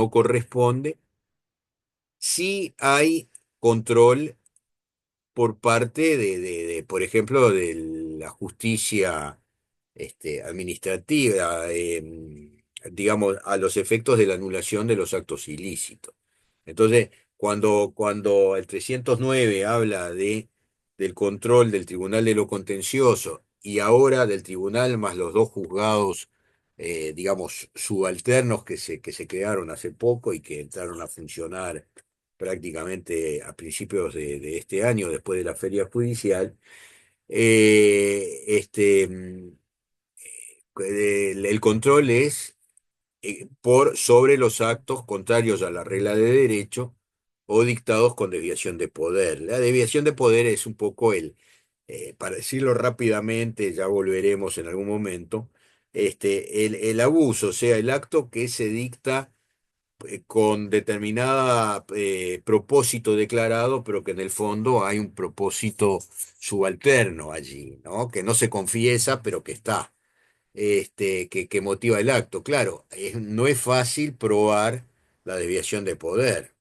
no corresponde, sí hay control por parte por ejemplo, de la justicia administrativa, digamos, a los efectos de la anulación de los actos ilícitos. Entonces, cuando el 309 habla del control del Tribunal de lo Contencioso y ahora del tribunal más los dos juzgados, digamos, subalternos que se crearon hace poco y que entraron a funcionar prácticamente a principios de este año, después de la feria judicial, el control es sobre los actos contrarios a la regla de derecho o dictados con desviación de poder. La desviación de poder es un poco para decirlo rápidamente, ya volveremos en algún momento, el abuso, o sea, el acto que se dicta con determinada propósito declarado, pero que en el fondo hay un propósito subalterno allí, ¿no? Que no se confiesa, pero que está, que motiva el acto. Claro, no es fácil probar la desviación de poder.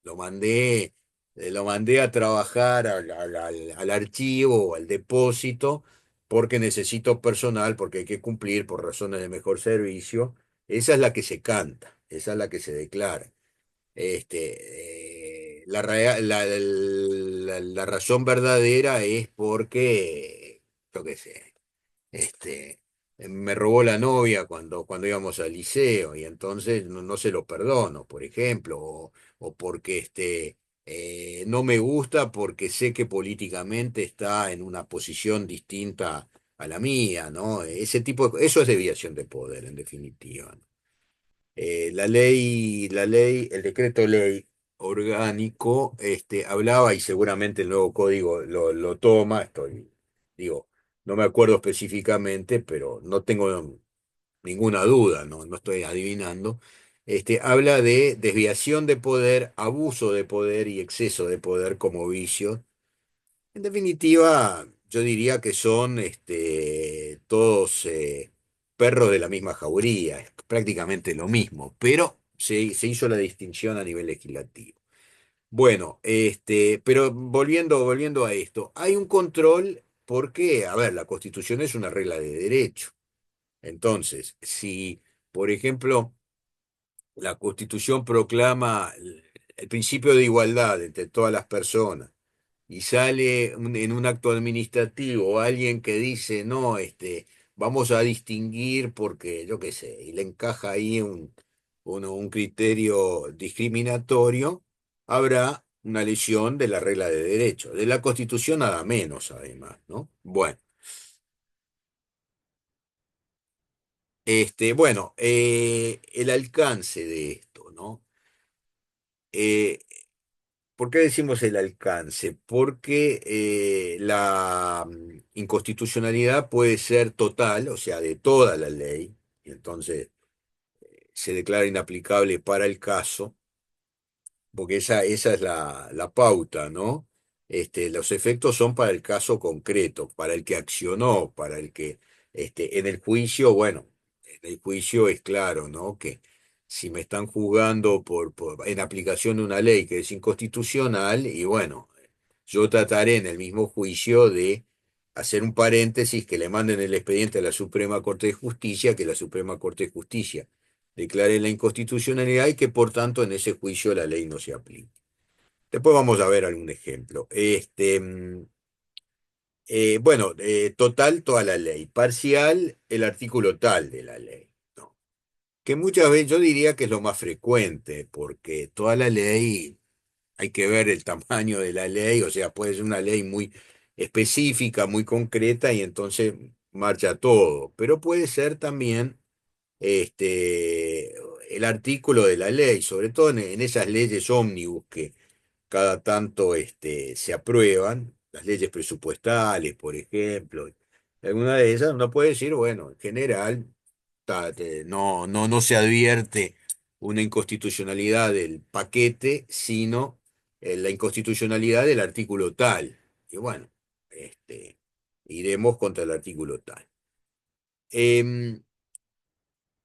Lo mandé, lo mandé a trabajar al archivo o al depósito porque necesito personal, porque hay que cumplir por razones de mejor servicio. Esa es la que se canta, esa es la que se declara. La razón verdadera es porque, yo qué sé, me robó la novia cuando íbamos al liceo y entonces no se lo perdono, por ejemplo, o porque no me gusta porque sé que políticamente está en una posición distinta a la mía, ¿no? Eso es desviación de poder, en definitiva, ¿no? El decreto ley orgánico, hablaba, y seguramente el nuevo código lo toma, digo, no me acuerdo específicamente, pero no tengo ninguna duda, no estoy adivinando. Habla de desviación de poder, abuso de poder y exceso de poder como vicios. En definitiva, yo diría que son todos perros de la misma jauría, es prácticamente lo mismo, pero se hizo la distinción a nivel legislativo. Bueno, pero volviendo a esto, hay un control porque, a ver, la Constitución es una regla de derecho. Entonces, si, por ejemplo, la Constitución proclama el principio de igualdad entre todas las personas, y sale en un acto administrativo alguien que dice, no, vamos a distinguir porque, yo qué sé, y le encaja ahí un criterio discriminatorio, habrá una lesión de la regla de derecho, de la Constitución nada menos, además, ¿no? Bueno, el alcance de esto, ¿no? Eh, ¿Por qué decimos el alcance? Porque la inconstitucionalidad puede ser total, o sea, de toda la ley, y entonces se declara inaplicable para el caso, porque esa es la pauta, ¿no? Los efectos son para el caso concreto, para el que accionó, para el que, en el juicio, bueno, en el juicio es claro, ¿no? Que si me están juzgando en aplicación de una ley que es inconstitucional, y bueno, yo trataré en el mismo juicio de hacer un paréntesis que le manden el expediente a la Suprema Corte de Justicia, que la Suprema Corte de Justicia declare la inconstitucionalidad y que por tanto en ese juicio la ley no se aplique. Después vamos a ver algún ejemplo. Bueno, total toda la ley, parcial el artículo tal de la ley, ¿no? Que muchas veces yo diría que es lo más frecuente, porque toda la ley hay que ver el tamaño de la ley, o sea, puede ser una ley muy específica, muy concreta y entonces marcha todo, pero puede ser también este, el artículo de la ley, sobre todo en esas leyes ómnibus que cada tanto se aprueban, las leyes presupuestales, por ejemplo. Alguna de esas uno puede decir, bueno, en general no se advierte una inconstitucionalidad del paquete, sino la inconstitucionalidad del artículo tal. Y bueno, iremos contra el artículo tal. Em,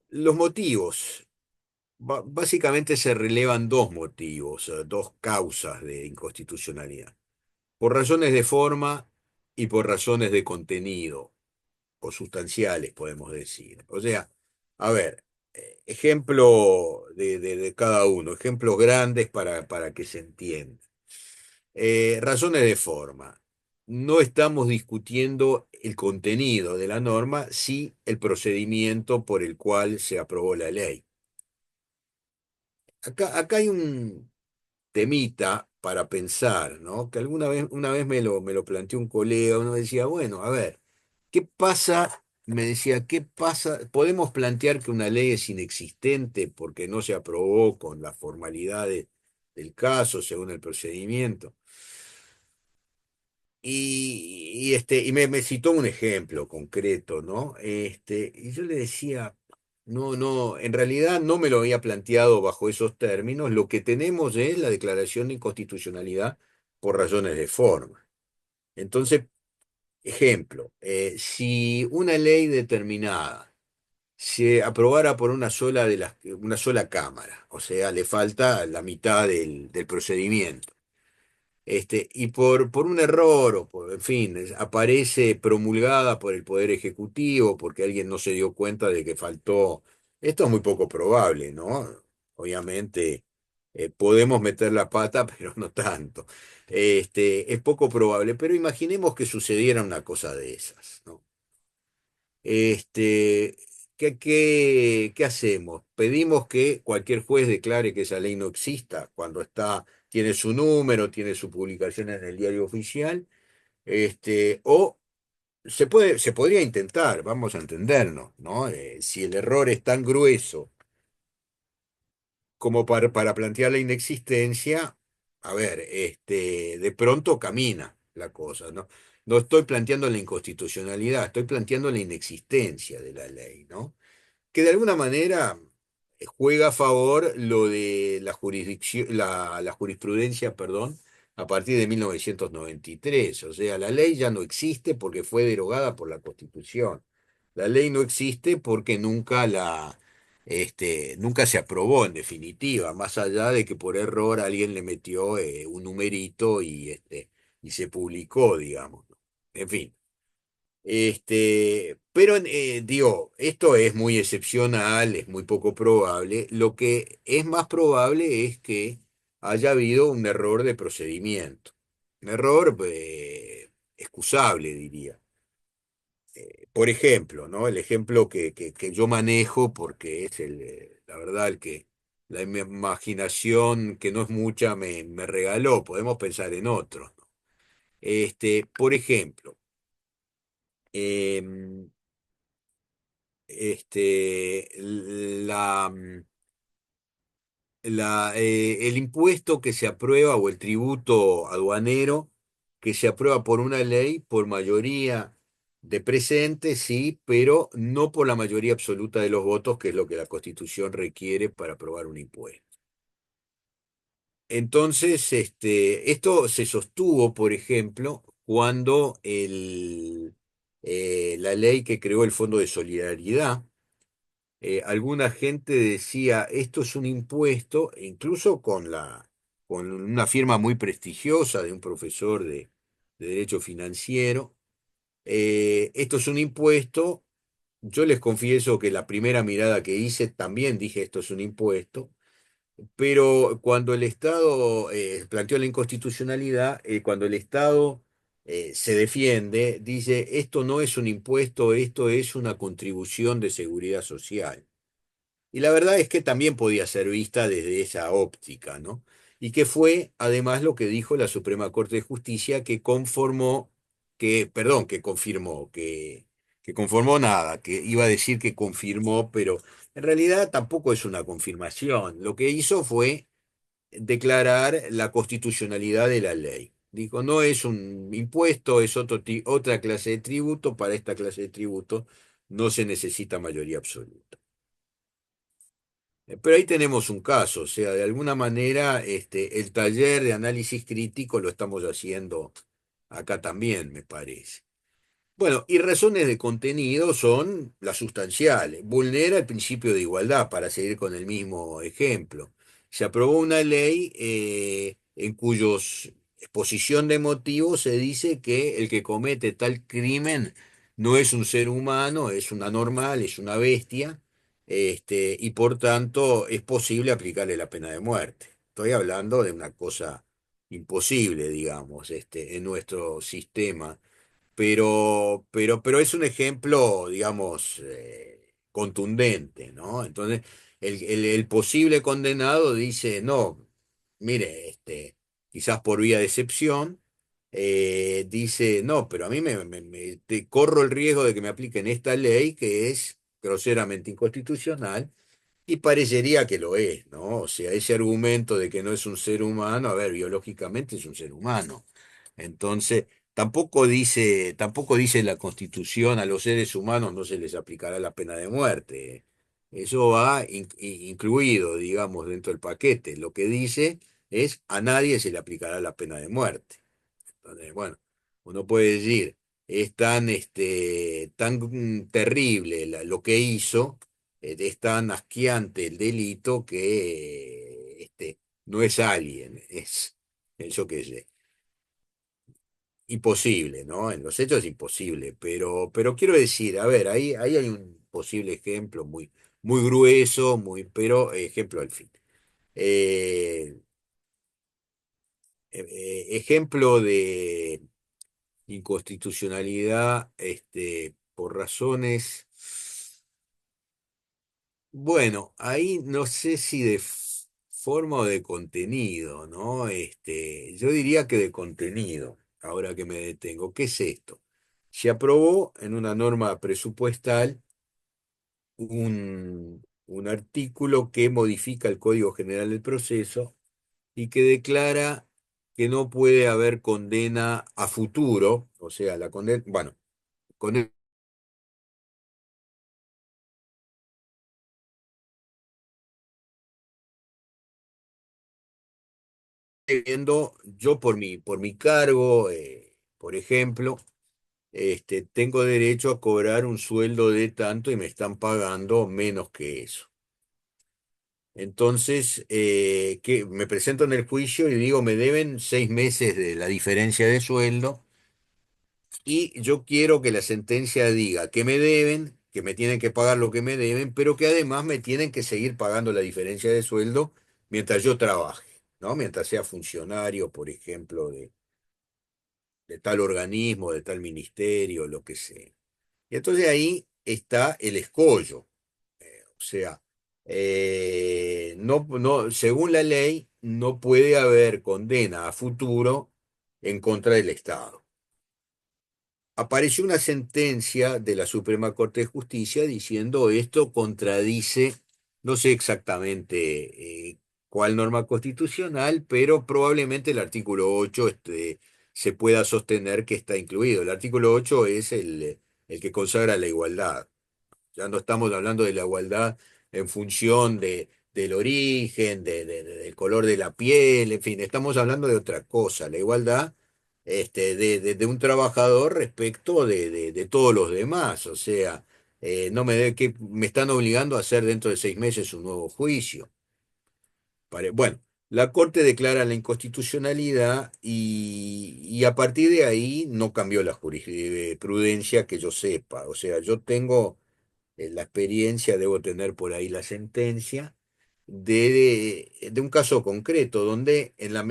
los motivos. Básicamente se relevan dos motivos, dos causas de inconstitucionalidad. Por razones de forma y por razones de contenido, o sustanciales, podemos decir. O sea, a ver, ejemplo de cada uno, ejemplos grandes para que se entienda. Razones de forma. No estamos discutiendo el contenido de la norma, sí el procedimiento por el cual se aprobó la ley. Acá hay un temita para pensar, ¿no? Que una vez me lo planteó un colega, uno decía, bueno, a ver, ¿qué pasa? Me decía, ¿qué pasa? ¿Podemos plantear que una ley es inexistente porque no se aprobó con las formalidades del caso, según el procedimiento? Y me citó un ejemplo concreto, ¿no? Y yo le decía, no, no, en realidad no me lo había planteado bajo esos términos. Lo que tenemos es la declaración de inconstitucionalidad por razones de forma. Entonces, ejemplo, si una ley determinada se aprobara por una sola cámara, o sea, le falta la mitad del procedimiento y por un error, o por, en fin, aparece promulgada por el Poder Ejecutivo, porque alguien no se dio cuenta de que faltó. Esto es muy poco probable, ¿no? Obviamente, podemos meter la pata, pero no tanto. Es poco probable, pero imaginemos que sucediera una cosa de esas, ¿no? Este, ¿qué hacemos? ¿Pedimos que cualquier juez declare que esa ley no exista cuando tiene su número, tiene su publicación en el diario oficial? O se podría intentar, vamos a entendernos, ¿no? Si el error es tan grueso como para plantear la inexistencia, a ver, de pronto camina la cosa, ¿no? No estoy planteando la inconstitucionalidad, estoy planteando la inexistencia de la ley, ¿no? Que de alguna manera juega a favor lo de la jurisdicción, la jurisprudencia, perdón, a partir de 1993. O sea, la ley ya no existe porque fue derogada por la Constitución. La ley no existe porque nunca se aprobó en definitiva, más allá de que por error alguien le metió un numerito y se publicó, digamos, ¿no? En fin. Pero digo, esto es muy excepcional, es muy poco probable. Lo que es más probable es que haya habido un error de procedimiento. Un error excusable, diría. Por ejemplo, ¿no? El ejemplo que yo manejo, porque es la verdad, el que la imaginación, que no es mucha, me regaló. Podemos pensar en otros, ¿no? Por ejemplo, em, la, el impuesto que se aprueba o el tributo aduanero que se aprueba por una ley por mayoría de presentes, sí, pero no por la mayoría absoluta de los votos, que es lo que la Constitución requiere para aprobar un impuesto. Entonces, esto se sostuvo, por ejemplo, cuando la ley que creó el Fondo de Solidaridad, alguna gente decía, esto es un impuesto, e incluso con una firma muy prestigiosa de un profesor de Derecho Financiero, esto es un impuesto. Yo les confieso que la primera mirada que hice también dije, esto es un impuesto, pero cuando el Estado planteó la inconstitucionalidad, cuando el Estado se defiende, dice, esto no es un impuesto, esto es una contribución de seguridad social. Y la verdad es que también podía ser vista desde esa óptica, ¿no? Y que fue además lo que dijo la Suprema Corte de Justicia, perdón, que conformó nada, que iba a decir que confirmó, pero en realidad tampoco es una confirmación. Lo que hizo fue declarar la constitucionalidad de la ley. Dijo, no es un impuesto, es otra clase de tributo, para esta clase de tributo no se necesita mayoría absoluta. Pero ahí tenemos un caso, o sea, de alguna manera el taller de análisis crítico lo estamos haciendo acá también, me parece. Bueno, y razones de contenido son las sustanciales. Vulnera el principio de igualdad, para seguir con el mismo ejemplo. Se aprobó una ley en cuyos exposición de motivos se dice que el que comete tal crimen no es un ser humano, es una normal, es una bestia, y por tanto es posible aplicarle la pena de muerte. Estoy hablando de una cosa imposible, digamos, en nuestro sistema, pero es un ejemplo, digamos, contundente, ¿no? Entonces, el posible condenado dice, no, mire, quizás por vía de excepción, dice, no, pero a mí corro el riesgo de que me apliquen esta ley que es groseramente inconstitucional y parecería que lo es, ¿no? O sea, ese argumento de que no es un ser humano, a ver, biológicamente es un ser humano. Entonces, tampoco dice la Constitución a los seres humanos no se les aplicará la pena de muerte. Eso va incluido, digamos, dentro del paquete. Lo que dice es a nadie se le aplicará la pena de muerte. Entonces, bueno, uno puede decir, es tan terrible lo que hizo, es tan asqueante el delito que no es alguien, es eso que es imposible, ¿no? En los hechos es imposible, pero quiero decir, a ver, ahí hay un posible ejemplo muy grueso, pero ejemplo al fin. Eh, Ejemplo de inconstitucionalidad, por razones, bueno, ahí no sé si de forma o de contenido, ¿no? Yo diría que de contenido, ahora que me detengo. ¿Qué es esto? Se aprobó en una norma presupuestal un artículo que modifica el Código General del Proceso y que declara que no puede haber condena a futuro, o sea, la condena, bueno, condena viendo, yo por mi cargo, por ejemplo, tengo derecho a cobrar un sueldo de tanto y me están pagando menos que eso. Entonces, que me presento en el juicio y digo, me deben 6 meses de la diferencia de sueldo y yo quiero que la sentencia diga que me deben, que me tienen que pagar lo que me deben, pero que además me tienen que seguir pagando la diferencia de sueldo mientras yo trabaje, ¿no? Mientras sea funcionario, por ejemplo, de tal organismo, de tal ministerio, lo que sea. Y entonces ahí está el escollo. O sea, según la ley, no puede haber condena a futuro en contra del Estado. Apareció una sentencia de la Suprema Corte de Justicia diciendo esto contradice, no sé exactamente cuál norma constitucional, pero probablemente el artículo 8 se pueda sostener que está incluido. El artículo 8 es el que consagra la igualdad. Ya no estamos hablando de la igualdad en función del origen, del color de la piel, en fin, estamos hablando de otra cosa, la igualdad de un trabajador respecto de todos los demás. O sea, no que me están obligando a hacer dentro de 6 meses un nuevo juicio. Bueno, la Corte declara la inconstitucionalidad y a partir de ahí no cambió la jurisprudencia que yo sepa. O sea, yo tengo la experiencia, debo tener por ahí la sentencia, de un caso concreto, donde en la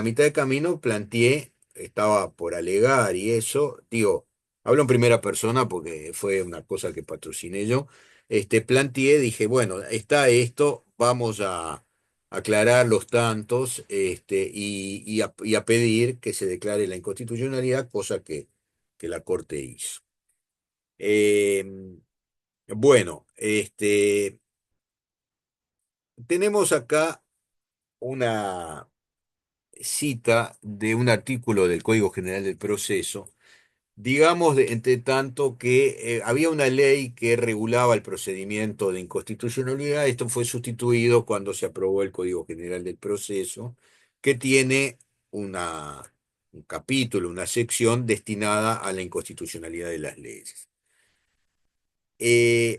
mitad de camino planteé, estaba por alegar y eso, digo, hablo en primera persona porque fue una cosa que patrociné yo, planteé, dije, bueno, está esto, vamos a aclarar los tantos y a pedir que se declare la inconstitucionalidad, cosa que la Corte hizo. Eh, bueno, tenemos acá una cita de un artículo del Código General del Proceso. Digamos, entre tanto, que había una ley que regulaba el procedimiento de inconstitucionalidad. Esto fue sustituido cuando se aprobó el Código General del Proceso, que tiene una, un capítulo, una sección destinada a la inconstitucionalidad de las leyes.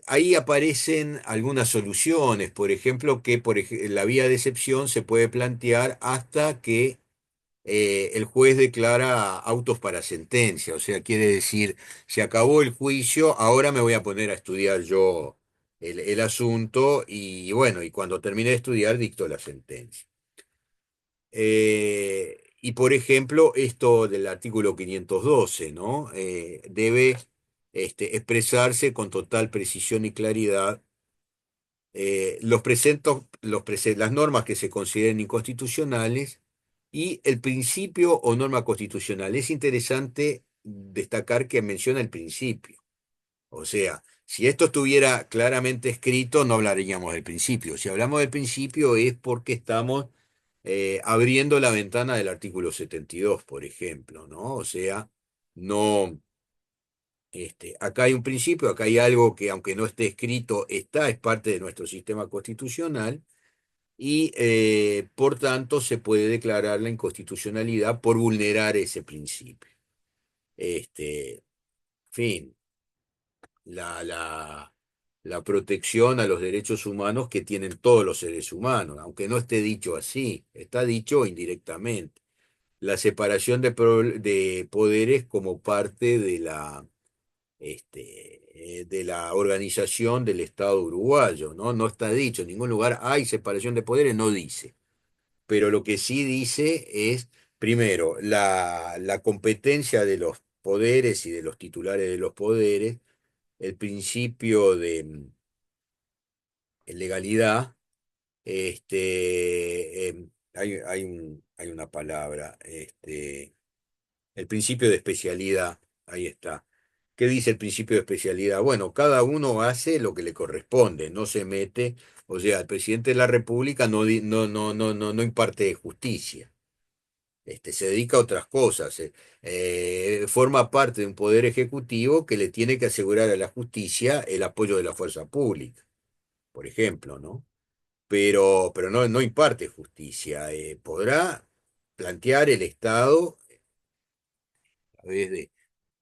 Ahí aparecen algunas soluciones, por ejemplo, que la vía de excepción se puede plantear hasta que el juez declara autos para sentencia, o sea, quiere decir, se acabó el juicio, ahora me voy a poner a estudiar yo el asunto y bueno, y cuando termine de estudiar dicto la sentencia. Y por ejemplo, esto del artículo 512, ¿no? Debe expresarse con total precisión y claridad las normas que se consideren inconstitucionales y el principio o norma constitucional. Es interesante destacar que menciona el principio. O sea, si esto estuviera claramente escrito, no hablaríamos del principio. Si hablamos del principio es porque estamos abriendo la ventana del artículo 72, por ejemplo, ¿no? O sea, no, acá hay un principio, acá hay algo que aunque no esté escrito, está, es parte de nuestro sistema constitucional y por tanto se puede declarar la inconstitucionalidad por vulnerar ese principio. En fin, la, la, la protección a los derechos humanos que tienen todos los seres humanos, aunque no esté dicho así, está dicho indirectamente. La separación de poderes como parte de la organización del Estado uruguayo, ¿no? No está dicho, en ningún lugar hay separación de poderes, no dice. Pero lo que sí dice es, primero, la competencia de los poderes y de los titulares de los poderes, el principio de legalidad, hay una palabra, el principio de especialidad, ahí está. ¿Qué dice el principio de especialidad? Bueno, cada uno hace lo que le corresponde, no se mete, o sea, el presidente de la República no imparte justicia, se dedica a otras cosas, forma parte de un poder ejecutivo que le tiene que asegurar a la justicia el apoyo de la fuerza pública, por ejemplo, ¿no? Pero no imparte justicia, podrá plantear el Estado a través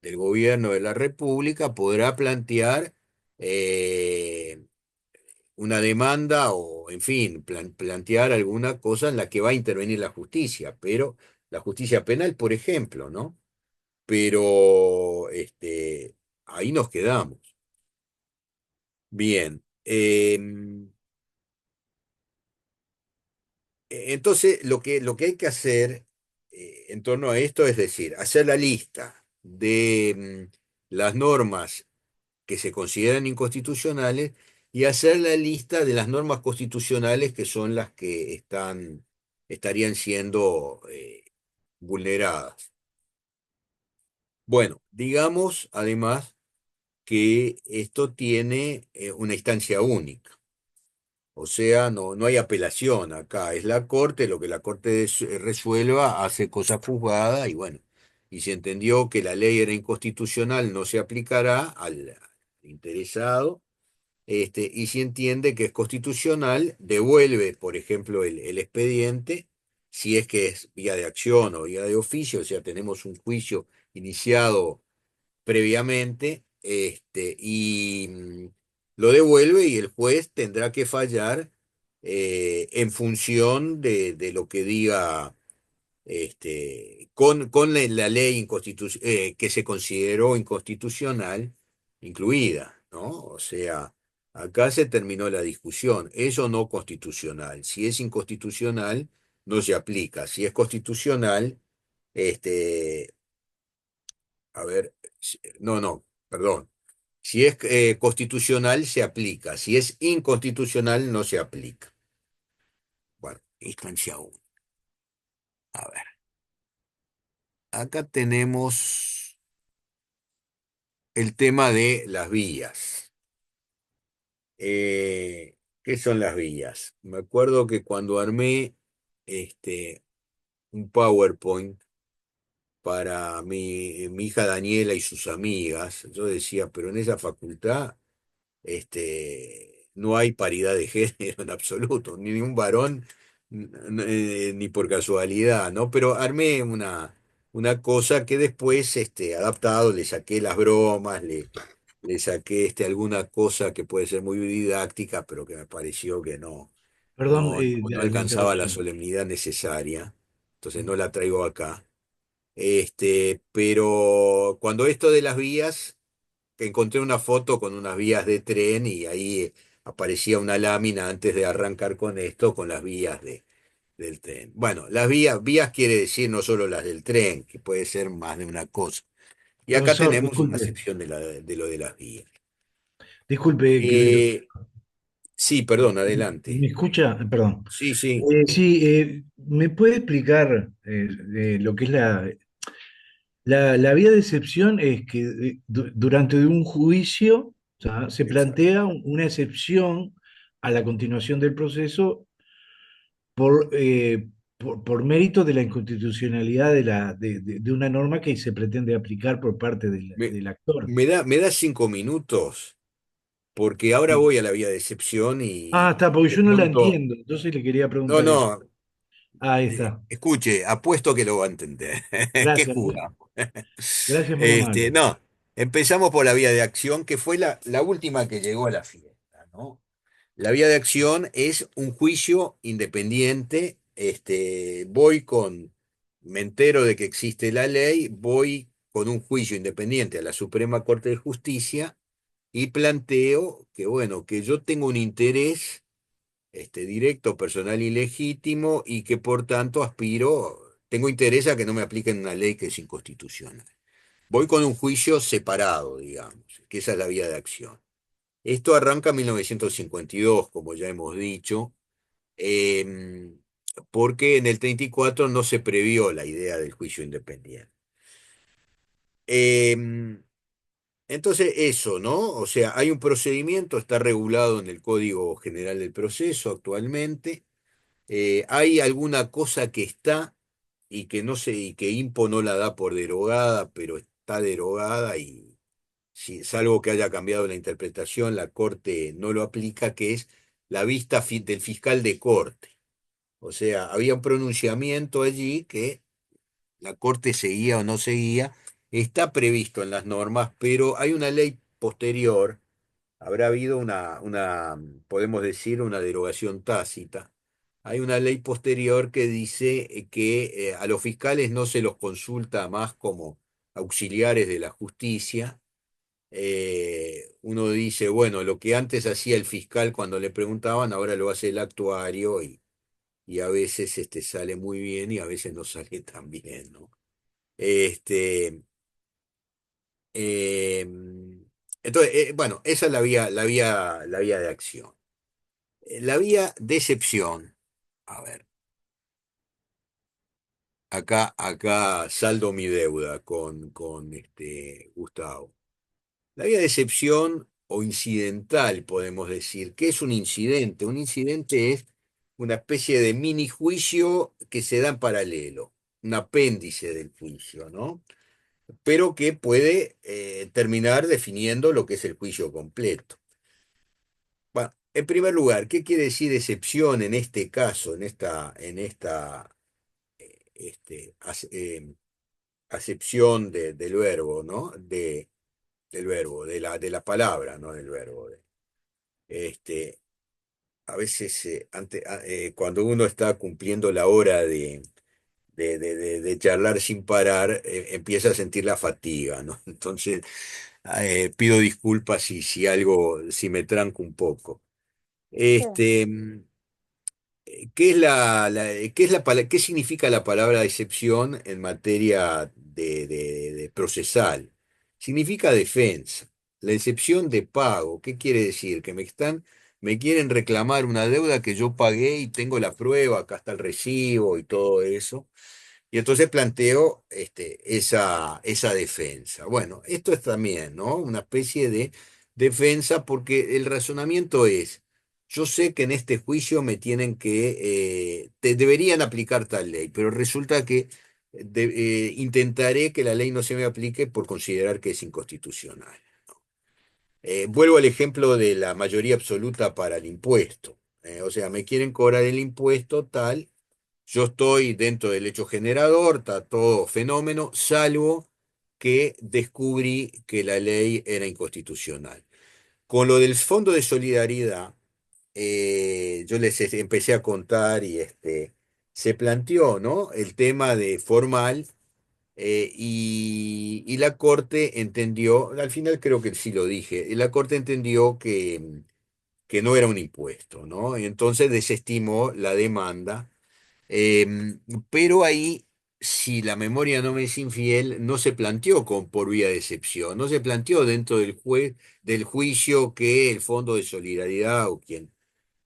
del gobierno de la República podrá plantear eh, una demanda o, en fin, plantear alguna cosa en la que va a intervenir la justicia, pero la justicia penal, por ejemplo, ¿no? Pero ahí nos quedamos. Bien. Entonces, lo que hay que hacer en torno a esto es decir, hacer la lista de las normas que se consideran inconstitucionales y hacer la lista de las normas constitucionales que son las que estarían siendo vulneradas. Bueno, digamos además que esto tiene una instancia única. O sea, no hay apelación acá. Es la Corte, lo que la Corte resuelva, hace cosa juzgada y bueno, y se entendió que la ley era inconstitucional, no se aplicará al interesado. Y si entiende que es constitucional, devuelve, por ejemplo, el expediente, si es que es vía de acción o vía de oficio, o sea, tenemos un juicio iniciado previamente, lo devuelve y el juez tendrá que fallar en función de lo que diga con la ley que se consideró inconstitucional incluida, ¿no? O sea, acá se terminó la discusión. Es o no constitucional. Si es inconstitucional, no se aplica. Si es constitucional, este, a ver, no, perdón. Si es constitucional, se aplica. Si es inconstitucional, no se aplica. Bueno, instancia 1. A ver, acá tenemos el tema de las vías. ¿Qué son las vías? Me acuerdo que cuando armé un PowerPoint para mi hija Daniela y sus amigas, yo decía, pero en esa facultad no hay paridad de género en absoluto, ni un varón, ni por casualidad, ¿no? Pero armé una cosa que después, adaptado, le saqué las bromas, le saqué alguna cosa que puede ser muy didáctica, pero que me pareció que Perdón, no la alcanzaba la interrupción. solemnidad necesaria, entonces no la traigo acá. Pero cuando esto de las vías, que encontré una foto con unas vías de tren y ahí aparecía una lámina antes de arrancar con esto, con las vías del tren. Bueno, las vías quiere decir no solo las del tren, que puede ser más de una cosa. Y acá Profesor, tenemos una disculpe, sección de lo de las vías. disculpe que le Eh, sí, perdón, ¿Me adelante. escucha? Perdón. Sí, sí, Sí, ¿me puede explicar lo que es la vía de excepción? Es que durante un juicio, ¿tá? Se exacto. plantea una excepción a la continuación del proceso por, por mérito de la inconstitucionalidad de una norma que se pretende aplicar por parte Me, del actor. me da 5 minutos, porque ahora Sí. voy a la vía de excepción Ah, y está, porque de yo no la pronto, entiendo, entonces le quería no, preguntar eso. no, Ah, ahí está. escuche, apuesto que lo va a entender. ¿Qué Gracias, jugamos? gracias, muy amable. No, empezamos por la vía de acción, que fue la última que llegó a la fiesta, ¿no? La vía de acción es un juicio independiente. Me entero de que existe la ley, voy con un juicio independiente a la Suprema Corte de Justicia y planteo que, bueno, que yo tengo un interés, directo, personal y legítimo y que por tanto tengo interés a que no me apliquen una ley que es inconstitucional. Voy con un juicio separado, digamos, que esa es la vía de acción. Esto arranca en 1952, como ya hemos dicho, eh, porque en el 34 no se previó la idea del juicio independiente. Eh, entonces, eso, ¿no? O sea, hay un procedimiento, está regulado en el Código General del Proceso actualmente. Hay alguna cosa que está y que no sé, y que Impo no la da por derogada, pero está derogada y salvo que haya cambiado la interpretación, la Corte no lo aplica, que es la vista del fiscal de corte. O sea, había un pronunciamiento allí que la Corte seguía o no seguía, está previsto en las normas, pero hay una ley posterior, habrá habido podemos decir, una derogación tácita. Hay una ley posterior que dice que a los fiscales no se los consulta más como auxiliares de la justicia. Uno dice, bueno, lo que antes hacía el fiscal cuando le preguntaban, ahora lo hace el actuario y a veces sale muy bien y a veces no sale tan bien, ¿no? Este, eh, entonces, bueno, esa es la vía de acción. La vía de excepción, a ver, acá saldo mi deuda con Gustavo. La vía de excepción o incidental, podemos decir. ¿Qué es un incidente? Un incidente es una especie de mini juicio que se da en paralelo, un apéndice del juicio, ¿no? Pero que puede terminar definiendo lo que es el juicio completo. Bueno, en primer lugar, ¿qué quiere decir excepción en este caso, en esta acepción del verbo, ¿no? Del verbo, de la palabra, no del verbo. Este, a veces, cuando uno está cumpliendo la hora de charlar sin parar, empieza a sentir la fatiga, ¿no? Entonces, pido disculpas si me tranco un poco. Este, ¿qué significa la palabra excepción en materia de procesal? Significa defensa. La excepción de pago, ¿qué quiere decir? Que me quieren reclamar una deuda que yo pagué y tengo la prueba, acá está el recibo y todo eso. Y entonces planteo esa defensa. Bueno, esto es también, ¿no? Una especie de defensa porque el razonamiento es, yo sé que en este juicio me tienen te deberían aplicar tal ley, pero resulta que intentaré que la ley no se me aplique por considerar que es inconstitucional. Vuelvo al ejemplo de la mayoría absoluta para el impuesto. O sea, me quieren cobrar el impuesto tal. Yo estoy dentro del hecho generador, está todo fenómeno, salvo que descubrí que la ley era inconstitucional. Con lo del Fondo de Solidaridad, yo les empecé a contar y se planteó, ¿no? El tema de formal, y la Corte entendió, al final creo que sí lo dije, la Corte entendió que no era un impuesto, ¿no? Entonces desestimó la demanda, pero ahí, si la memoria no me es infiel, no se planteó por vía de excepción, no se planteó dentro del juicio que el Fondo de Solidaridad o quien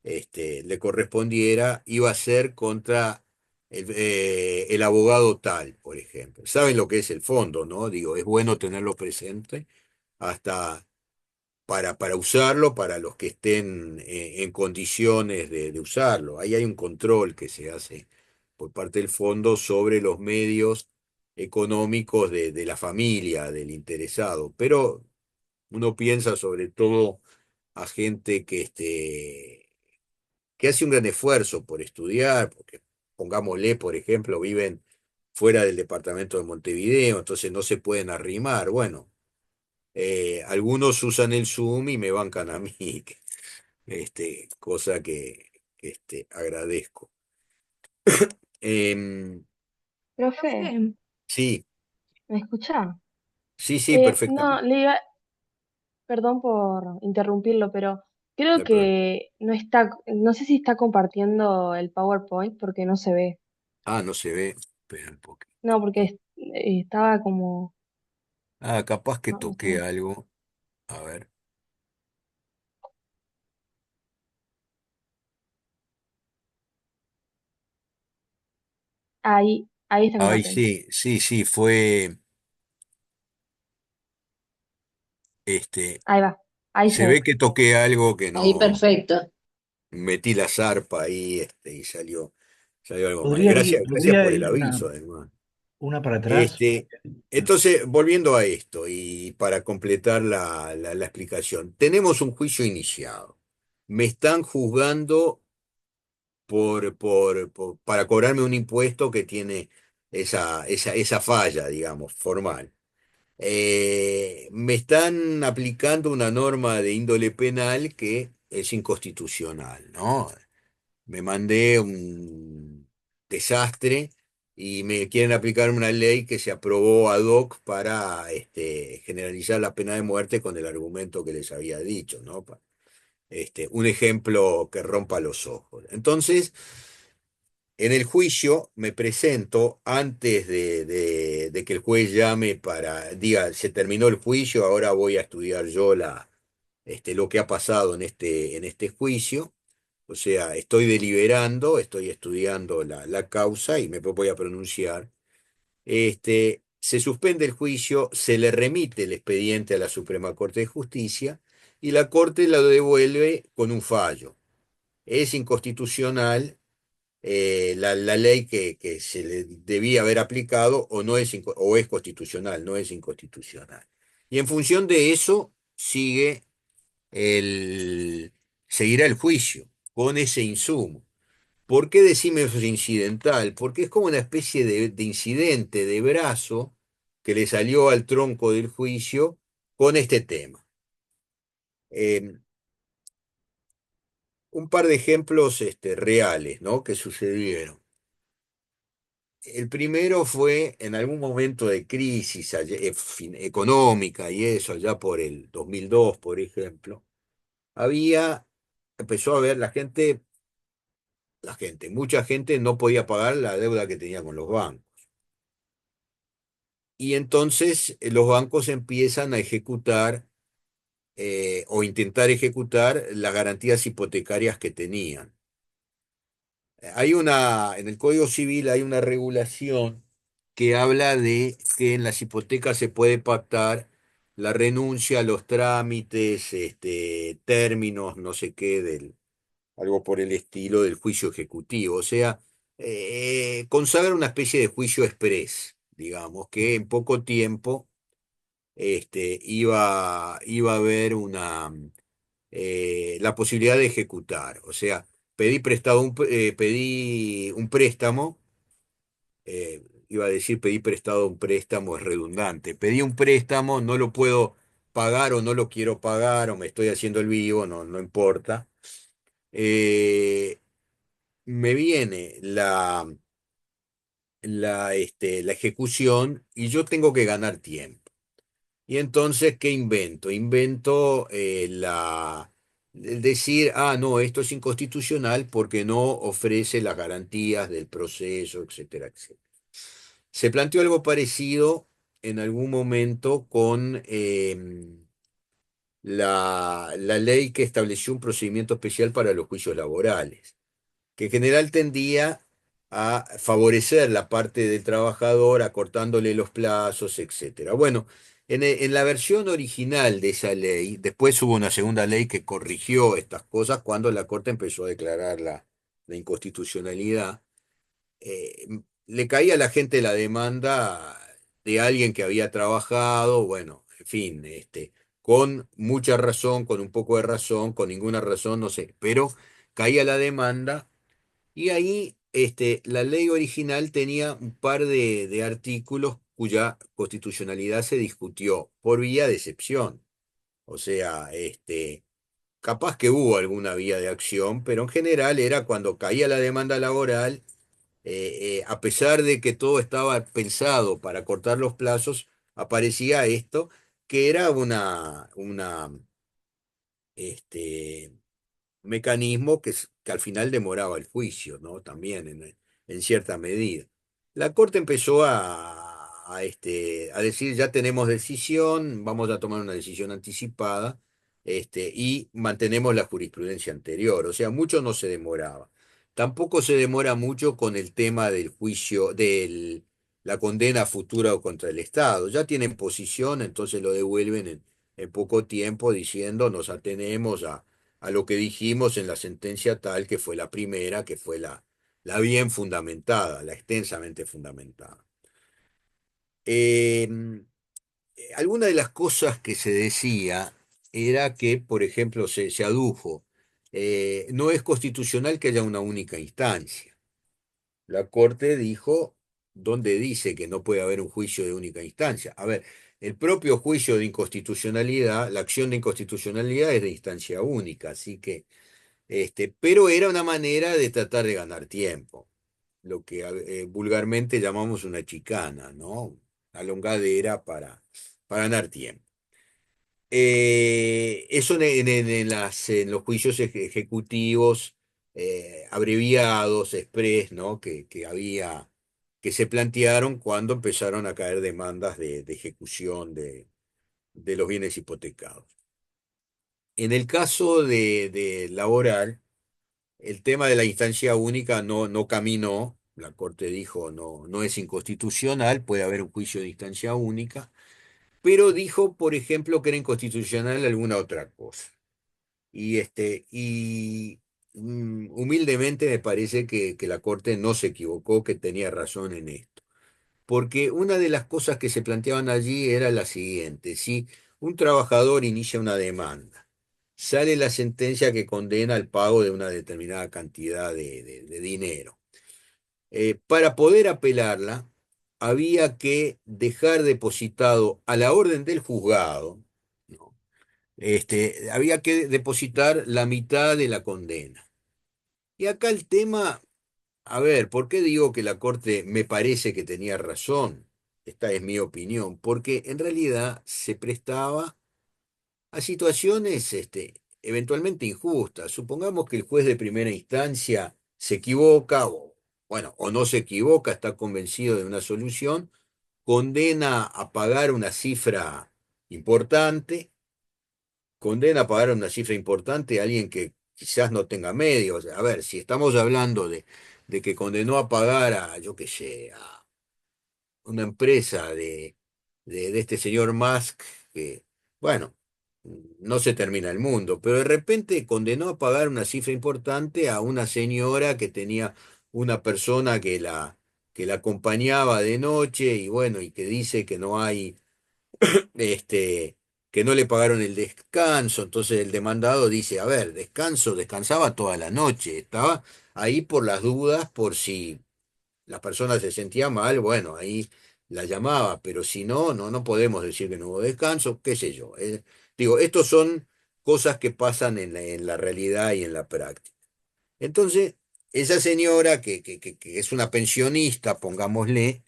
le correspondiera iba a ser contra el abogado tal, por ejemplo. ¿Saben lo que es el fondo, no? Digo, es bueno tenerlo presente hasta para usarlo, para los que estén en condiciones de usarlo. Ahí hay un control que se hace por parte del fondo sobre los medios económicos de la familia, del interesado. Pero uno piensa sobre todo a gente que hace un gran esfuerzo por estudiar, porque pongámosle, por ejemplo, viven fuera del departamento de Montevideo, entonces no se pueden arrimar. Bueno, algunos usan el Zoom y me bancan a mí, cosa que agradezco. Em, Profe, sí, ¿me escucha? sí, sí, No, perfectamente, perdón por interrumpirlo, pero no creo hay problema. que no está, no sé si está compartiendo el PowerPoint porque no se ve. Ah, no se ve, espera un poquito. No, porque estaba como, Ah, capaz que vamos a toqué ver. algo. A ver. Ahí está Ay, compartiendo. sí, sí, sí, fue, este, Ahí va, ahí se se ve ve. que toqué algo que Ahí no, perfecto. metí la zarpa ahí, y salió algo mal. ¿Podría Gracias, ir, gracias podría por el ir aviso, además. una para atrás? Este, entonces, volviendo a esto, y para completar la explicación, tenemos un juicio iniciado. Me están juzgando para cobrarme un impuesto que tiene esa falla, digamos, formal. Me están aplicando una norma de índole penal que es inconstitucional, ¿no? Me mandé un desastre y me quieren aplicar una ley que se aprobó ad hoc para generalizar la pena de muerte con el argumento que les había dicho, ¿no? Un ejemplo que rompa los ojos. Entonces, en el juicio me presento antes de que el juez llame diga, se terminó el juicio, ahora voy a estudiar yo lo que ha pasado en este juicio. O sea, estoy deliberando, estoy estudiando la causa y me voy a pronunciar. Se suspende el juicio, se le remite el expediente a la Suprema Corte de Justicia y la Corte lo devuelve con un fallo. Es inconstitucional la ley que se le debía haber aplicado o no o es constitucional, no es inconstitucional. Y en función de eso el, seguirá el juicio con ese insumo. ¿Por qué decime eso es incidental? Porque es como una especie de incidente de brazo que le salió al tronco del juicio con este tema. Eh, un par de ejemplos reales, ¿no? Que sucedieron. El primero fue en algún momento de crisis económica y eso, allá por el 2002, por ejemplo. Había, empezó a ver mucha gente no podía pagar la deuda que tenía con los bancos. Y entonces los bancos empiezan a ejecutar o intentar ejecutar las garantías hipotecarias que tenían. En el Código Civil hay una regulación que habla de que en las hipotecas se puede pactar la renuncia a los trámites, términos, no sé qué, algo por el estilo del juicio ejecutivo. O sea, consagra una especie de juicio exprés, digamos, que en poco tiempo iba a haber la posibilidad de ejecutar. O sea, pedí un préstamo, iba a decir pedí prestado un préstamo, es redundante. Pedí un préstamo, no lo puedo pagar o no lo quiero pagar o me estoy haciendo el vivo, no importa. Eh, Me viene la ejecución y yo tengo que ganar tiempo. Y entonces, ¿qué invento? Invento el decir, ah, no, esto es inconstitucional porque no ofrece las garantías del proceso, etcétera, etcétera. Se planteó algo parecido en algún momento con la ley que estableció un procedimiento especial para los juicios laborales, que en general tendía a favorecer la parte del trabajador, acortándole los plazos, etcétera. Bueno, en la versión original de esa ley, después hubo una segunda ley que corrigió estas cosas cuando la Corte empezó a declarar la inconstitucionalidad. Le caía a la gente la demanda de alguien que había trabajado, bueno, en fin, con mucha razón, con un poco de razón, con ninguna razón, no sé, pero caía la demanda y ahí la ley original tenía un par de artículos cuya constitucionalidad se discutió por vía de excepción. O sea, capaz que hubo alguna vía de acción, pero en general era cuando caía la demanda laboral, a pesar de que todo estaba pensado para cortar los plazos, aparecía esto, que era este, mecanismo que al final demoraba el juicio, ¿no? También en cierta medida. La Corte empezó a decir, ya tenemos decisión, vamos a tomar una decisión anticipada, y mantenemos la jurisprudencia anterior. O sea, mucho no se demoraba. Tampoco se demora mucho con el tema del juicio, de la condena futura contra el Estado. Ya tienen posición, entonces lo devuelven en poco tiempo diciendo nos atenemos a lo que dijimos en la sentencia tal, que fue la primera, que fue la bien fundamentada, la extensamente fundamentada. Eh, Alguna de las cosas que se decía era que, por ejemplo, se adujo, no es constitucional que haya una única instancia. La Corte dijo, ¿dónde dice que no puede haber un juicio de única instancia? A ver, el propio juicio de inconstitucionalidad, la acción de inconstitucionalidad es de instancia única, así que pero era una manera de tratar de ganar tiempo, lo que vulgarmente llamamos una chicana, ¿no? Una longadera para ganar tiempo. Eso en los juicios ejecutivos abreviados, express, ¿no? Que se plantearon cuando empezaron a caer demandas de ejecución de los bienes hipotecados. En el caso de laboral, el tema de la instancia única no caminó. La Corte dijo no es inconstitucional, puede haber un juicio de instancia única, pero dijo, por ejemplo, que era inconstitucional alguna otra cosa. Humildemente me parece que la Corte no se equivocó, que tenía razón en esto. Porque una de las cosas que se planteaban allí era la siguiente: si un trabajador inicia una demanda, sale la sentencia que condena al pago de una determinada cantidad de dinero. Para poder apelarla, había que dejar depositado a la orden del juzgado, ¿no? Había que depositar la mitad de la condena. Y acá el tema, a ver, ¿por qué digo que la Corte me parece que tenía razón? Esta es mi opinión, porque en realidad se prestaba a situaciones eventualmente injustas. Supongamos que el juez de primera instancia se equivoca, o, bueno, o no se equivoca, está convencido de una solución, condena a pagar una cifra importante, condena a pagar una cifra importante a alguien que quizás no tenga medios. A ver, si estamos hablando de que condenó a pagar a, yo qué sé, a una empresa de este señor Musk, que, bueno, no se termina el mundo, pero de repente condenó a pagar una cifra importante a una señora que tenía una persona que la acompañaba de noche y bueno, y que dice que no hay este, que no le pagaron el descanso. Entonces el demandado dice, a ver, descansaba toda la noche, estaba ahí por las dudas, por si la persona se sentía mal, bueno, ahí la llamaba, pero si no, no podemos decir que no hubo descanso, qué sé yo. Digo, estos son cosas que pasan en la realidad y en la práctica. Entonces, esa señora que es una pensionista, pongámosle,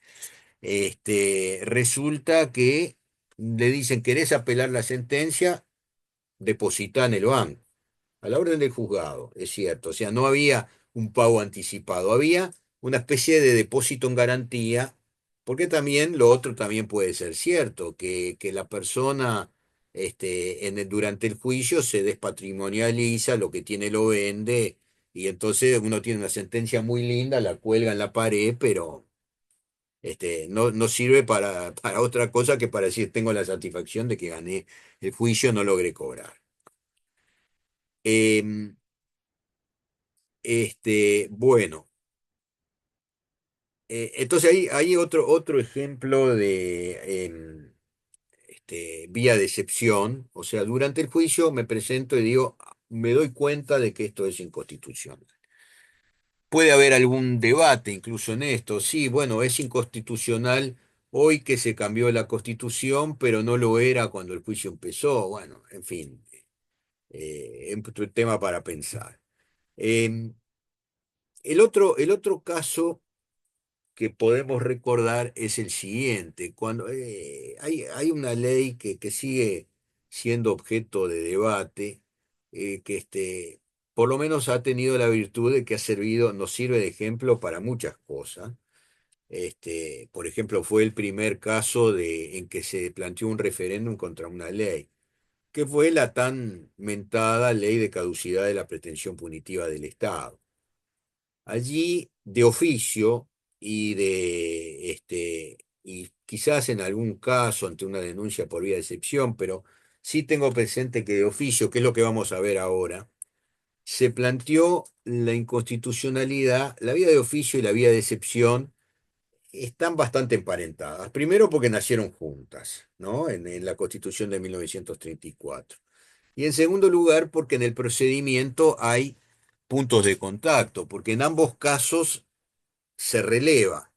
resulta que le dicen, ¿querés apelar la sentencia? Depositá en el banco. A la orden del juzgado, es cierto. O sea, no había un pago anticipado, había una especie de depósito en garantía, porque también lo otro también puede ser cierto, que la persona durante el juicio se despatrimonializa, lo que tiene lo vende, y entonces uno tiene una sentencia muy linda, la cuelga en la pared, pero no sirve para otra cosa que para decir tengo la satisfacción de que gané el juicio, no logré cobrar. Em, bueno, entonces hay otro ejemplo de vía de excepción, o sea, durante el juicio me presento y digo, me doy cuenta de que esto es inconstitucional. Puede haber algún debate incluso en esto, sí, bueno, es inconstitucional hoy que se cambió la Constitución, pero no lo era cuando el juicio empezó, bueno, en fin, es un tema para pensar. Em, el otro caso que podemos recordar es el siguiente. Cuando hay una ley que sigue siendo objeto de debate, que por lo menos ha tenido la virtud de que ha servido, nos sirve de ejemplo para muchas cosas. Por ejemplo, fue el primer caso en que se planteó un referéndum contra una ley, que fue la tan mentada ley de caducidad de la pretensión punitiva del Estado. Allí, de oficio y quizás en algún caso ante una denuncia por vía de excepción, pero sí tengo presente que de oficio, que es lo que vamos a ver ahora, se planteó la inconstitucionalidad, la vía de oficio y la vía de excepción están bastante emparentadas. Primero porque nacieron juntas, ¿no? En la Constitución de 1934. Y en segundo lugar, porque en el procedimiento hay puntos de contacto, porque en ambos casos se releva.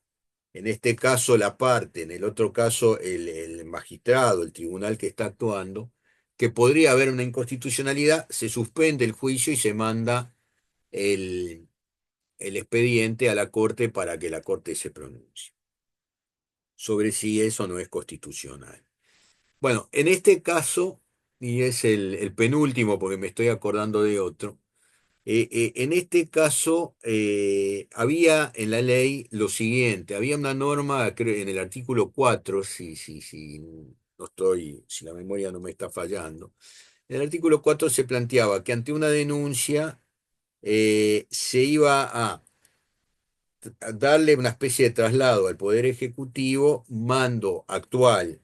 En este caso la parte, en el otro caso el magistrado, el tribunal que está actuando, que podría haber una inconstitucionalidad, se suspende el juicio y se manda el, el expediente a la Corte para que la Corte se pronuncie sobre si eso no es constitucional. Bueno, en este caso, y es el penúltimo porque me estoy acordando de otro, en este caso, había en la ley lo siguiente, había una norma, creo, en el artículo 4, si no estoy, si la memoria no me está fallando, en el artículo 4 se planteaba que ante una denuncia se iba a darle una especie de traslado al Poder Ejecutivo, mando actual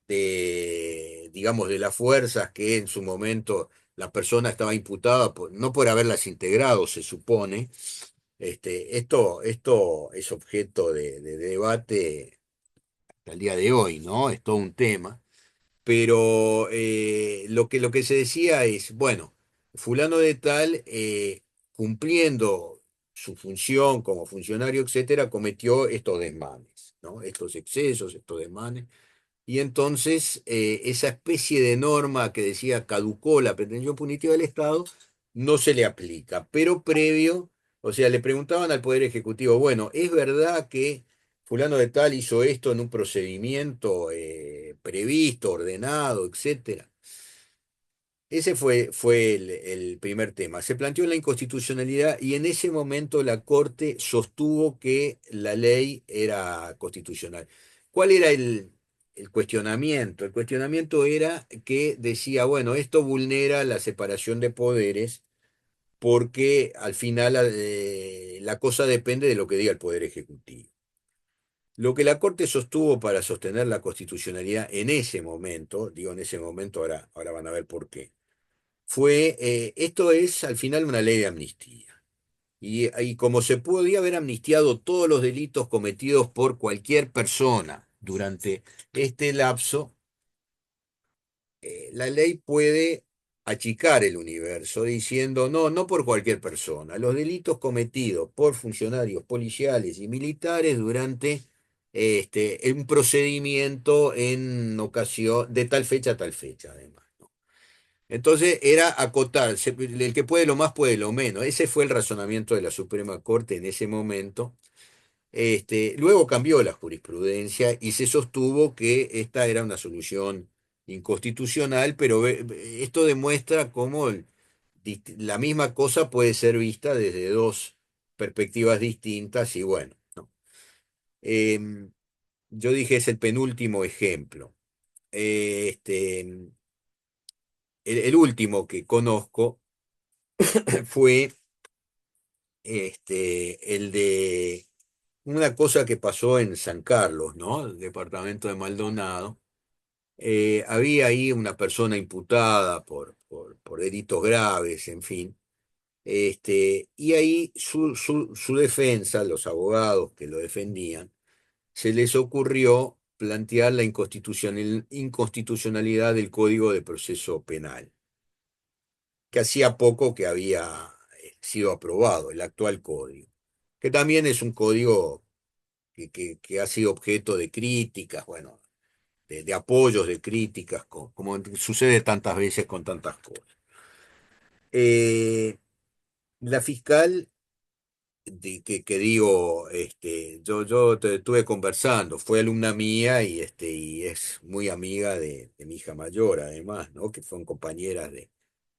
digamos, de las fuerzas que en su momento la persona estaba imputada, no por haberlas integrado, se supone. Esto es objeto de debate hasta el día de hoy, ¿no? Es todo un tema. Pero lo que se decía es, bueno, fulano de tal, cumpliendo su función como funcionario, etcétera, cometió estos desmanes, ¿no? Estos excesos, estos desmanes. Y entonces esa especie de norma que decía caducó la pretensión punitiva del Estado no se le aplica, pero previo, o sea, le preguntaban al Poder Ejecutivo, bueno, ¿es verdad que fulano de tal hizo esto en un procedimiento previsto, ordenado, etcétera? Ese fue el primer tema. Se planteó la inconstitucionalidad y en ese momento la Corte sostuvo que la ley era constitucional. ¿Cuál era el cuestionamiento? El cuestionamiento era que decía, bueno, esto vulnera la separación de poderes porque al final la cosa depende de lo que diga el Poder Ejecutivo. Lo que la Corte sostuvo para sostener la constitucionalidad en ese momento, digo en ese momento, ahora van a ver por qué esto es al final una ley de amnistía. Y como se podía haber amnistiado todos los delitos cometidos por cualquier persona durante este lapso, la ley puede achicar el universo diciendo, no, no por cualquier persona, los delitos cometidos por funcionarios policiales y militares durante un procedimiento en ocasión de tal fecha a tal fecha, además. ¿No? Entonces era acotar, el que puede lo más puede lo menos. Ese fue el razonamiento de la Suprema Corte en ese momento. Luego cambió la jurisprudencia y se sostuvo que esta era una solución inconstitucional, pero esto demuestra cómo la misma cosa puede ser vista desde dos perspectivas distintas y bueno, ¿no? Em, yo dije es el penúltimo ejemplo. El último que conozco fue el de una cosa que pasó en San Carlos, ¿no? El departamento de Maldonado. Había ahí una persona imputada por delitos graves, en fin. Y ahí su defensa, los abogados que lo defendían, se les ocurrió plantear la inconstitucionalidad del Código de Proceso Penal, que hacía poco que había sido aprobado, el actual código, que también es un código que ha sido objeto de críticas, bueno, de apoyos, de críticas, como sucede tantas veces con tantas cosas. Eh, la fiscal, que digo, yo estuve conversando, fue alumna mía y es muy amiga de mi hija mayor, además, ¿no? Que fueron compañeras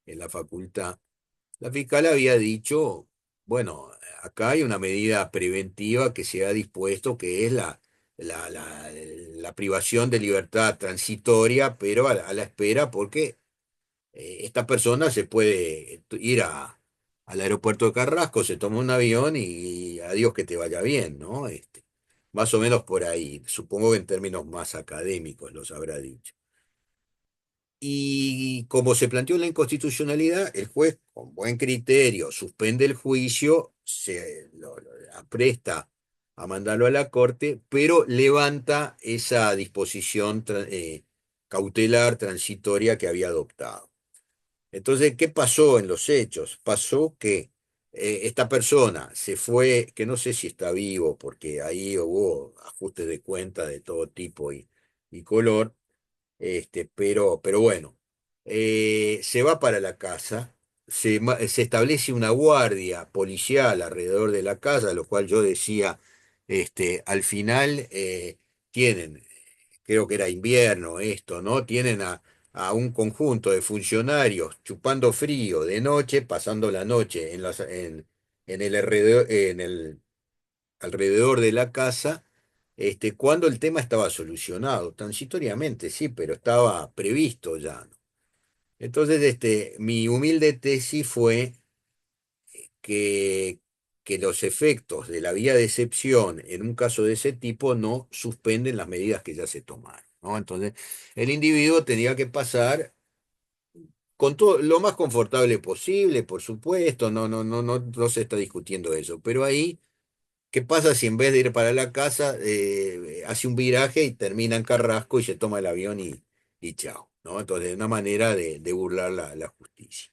en la facultad. La fiscal había dicho, bueno, acá hay una medida preventiva que se ha dispuesto, que es la, la- la privación de libertad transitoria, pero a la espera, porque esta persona se puede ir al aeropuerto de Carrasco, se toma un avión y adiós que te vaya bien, ¿no? Más o menos por ahí, supongo que en términos más académicos los habrá dicho. Y como se planteó la inconstitucionalidad, el juez, con buen criterio, suspende el juicio, lo apresta a mandarlo a la corte, pero levanta esa disposición cautelar transitoria que había adoptado. Entonces, ¿qué pasó en los hechos? Pasó que esta persona se fue, que no sé si está vivo, porque ahí hubo ajustes de cuenta de todo tipo y color, pero bueno, se va para la casa, se establece una guardia policial alrededor de la casa, lo cual yo decía, al final tienen, creo que era invierno esto, ¿no? Tienen a un conjunto de funcionarios chupando frío de noche, pasando la noche en el alrededor de la casa, cuando el tema estaba solucionado, transitoriamente, sí, pero estaba previsto ya, ¿no? Entonces, mi humilde tesis fue que, que los efectos de la vía de excepción en un caso de ese tipo no suspenden las medidas que ya se tomaron, ¿no? Entonces, el individuo tenía que pasar con todo lo más confortable posible, por supuesto, no se está discutiendo eso, pero ahí, ¿qué pasa si en vez de ir para la casa hace un viraje y termina en Carrasco y se toma el avión y chao, ¿no? Entonces, una manera de burlar la justicia.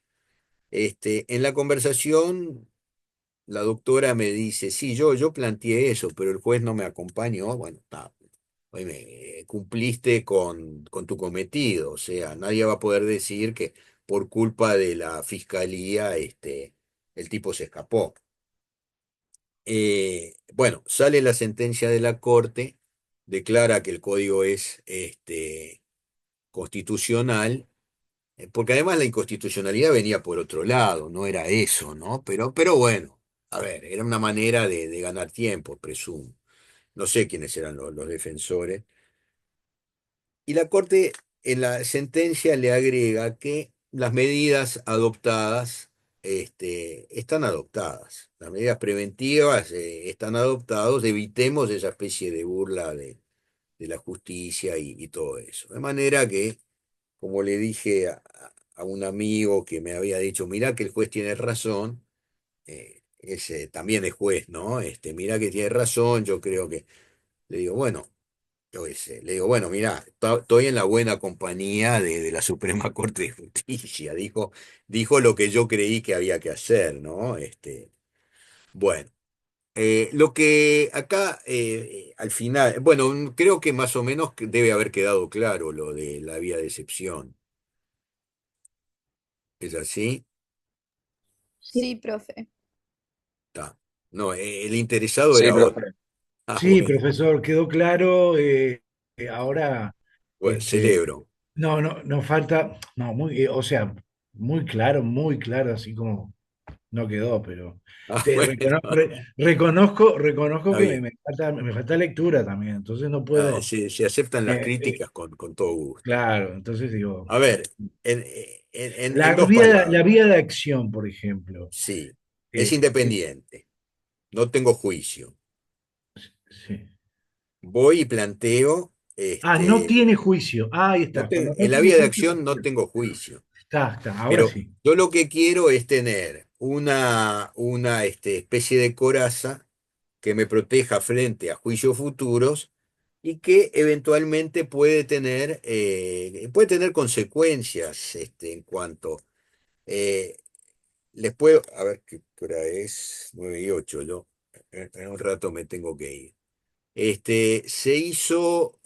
En la conversación, la doctora me dice, sí, yo planteé eso, pero el juez no me acompañó. Bueno, está, cumpliste con tu cometido, o sea, nadie va a poder decir que por culpa de la fiscalía el tipo se escapó. Bueno, sale la sentencia de la Corte, declara que el código es constitucional, porque además la inconstitucionalidad venía por otro lado, no era eso, ¿no? Pero bueno, a ver, era una manera de ganar tiempo, presumo. No sé quiénes eran los defensores. Y la Corte en la sentencia le agrega que las medidas adoptadas están adoptadas. Las medidas preventivas están adoptadas, evitemos esa especie de burla de la justicia y todo eso. De manera que, como le dije a un amigo que me había dicho, mirá que el juez tiene razón, ese también es juez, ¿no? Mirá que tiene razón, yo creo que, le digo, bueno. yo qué sé, le digo, bueno, mirá, estoy en la buena compañía de la Suprema Corte de Justicia, dijo lo que yo creí que había que hacer, ¿no? Bueno. Lo que acá, al final, bueno, creo que más o menos debe haber quedado claro lo de la vía de excepción. ¿Es así? Sí, Sí, profe. Está. No, el interesado Sí, era otro. profe. Ah, Sí, bueno, profesor, quedó claro. Ahora, bueno, este, celebro. no, no, nos falta, no, o sea, muy claro, así como no quedó, pero Ah, bueno, reconozco está que bien. me falta lectura también, entonces no Ah, puedo, se aceptan las eh, eh, críticas con todo gusto. claro, entonces digo, A ver, en dos la palabras, vía de acción, por ejemplo, sí, es eh, eh, independiente, no tengo juicio. sí. Voy y planteo, No tiene juicio. Ahí está. Cuando no en la tiene vía de juicio, acción no tengo juicio. ahora Pero sí. yo lo que quiero es tener una especie de coraza que me proteja frente a juicios futuros y que eventualmente puede tener consecuencias en cuanto... eh, les puedo... A ver, ¿qué hora es? 9:08, yo en un rato me tengo que ir. Se hizo,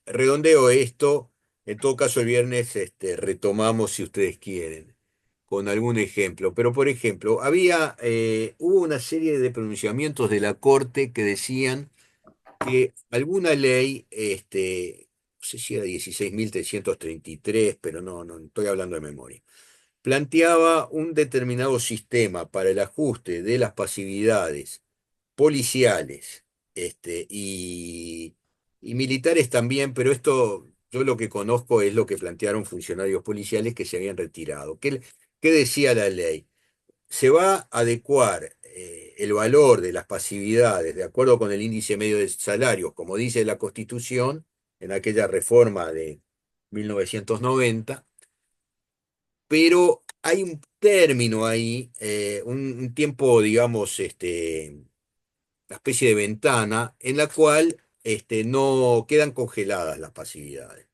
redondeo esto, en todo caso el viernes retomamos si ustedes quieren, con algún ejemplo. Pero por ejemplo, hubo una serie de pronunciamientos de la Corte que decían que alguna ley, no sé si era 16.333, pero no estoy hablando de memoria, planteaba un determinado sistema para el ajuste de las pasividades policiales y militares también, pero esto yo lo que conozco es lo que plantearon funcionarios policiales que se habían retirado. ¿Qué decía la ley? Se va a adecuar el valor de las pasividades de acuerdo con el índice medio de salarios, como dice la Constitución, en aquella reforma de 1990, pero hay un término ahí, un tiempo, digamos, una especie de ventana en la cual no quedan congeladas las pasividades.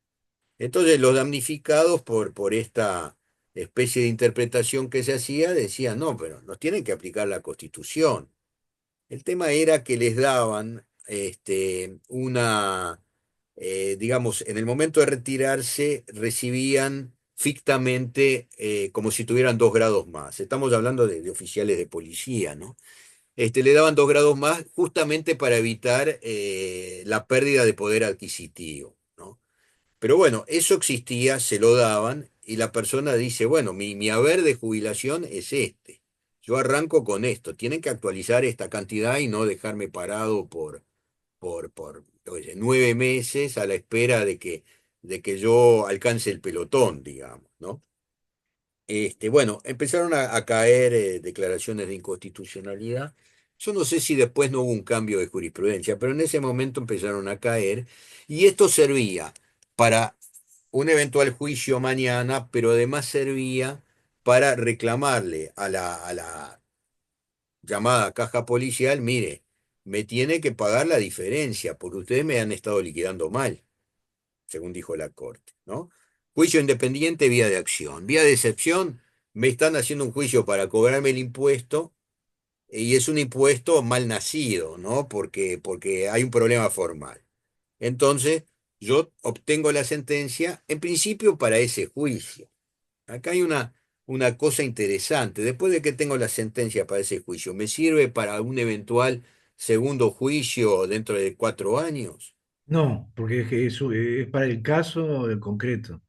Entonces los damnificados por esta especie de interpretación que se hacía decían, no, pero nos tienen que aplicar la Constitución. El tema era que les daban digamos, en el momento de retirarse recibían fictamente como si tuvieran 2 grados más. Estamos hablando de oficiales de policía, ¿no? Le daban 2 grados más justamente para evitar la pérdida de poder adquisitivo, ¿no? Pero bueno, eso existía, se lo daban y la persona dice, bueno, mi haber de jubilación es este. Yo arranco con esto, tienen que actualizar esta cantidad y no dejarme parado por yo qué sé, 9 meses a la espera de que yo alcance el pelotón, digamos, ¿no? Bueno, empezaron a caer declaraciones de inconstitucionalidad. Yo no sé si después no hubo un cambio de jurisprudencia, pero en ese momento empezaron a caer y esto servía para un eventual juicio mañana, pero además servía para reclamarle a la llamada caja policial, mire, me tiene que pagar la diferencia porque ustedes me han estado liquidando mal, según dijo la Corte, ¿no? Juicio independiente, vía de acción. Vía de excepción, me están haciendo un juicio para cobrarme el impuesto y es un impuesto mal nacido, ¿no? Porque hay un problema formal. Entonces, yo obtengo la sentencia, en principio, para ese juicio. Acá hay una cosa interesante. Después de que tengo la sentencia para ese juicio, ¿me sirve para un eventual segundo juicio dentro de 4 años? No, porque es, que es para el caso concreto.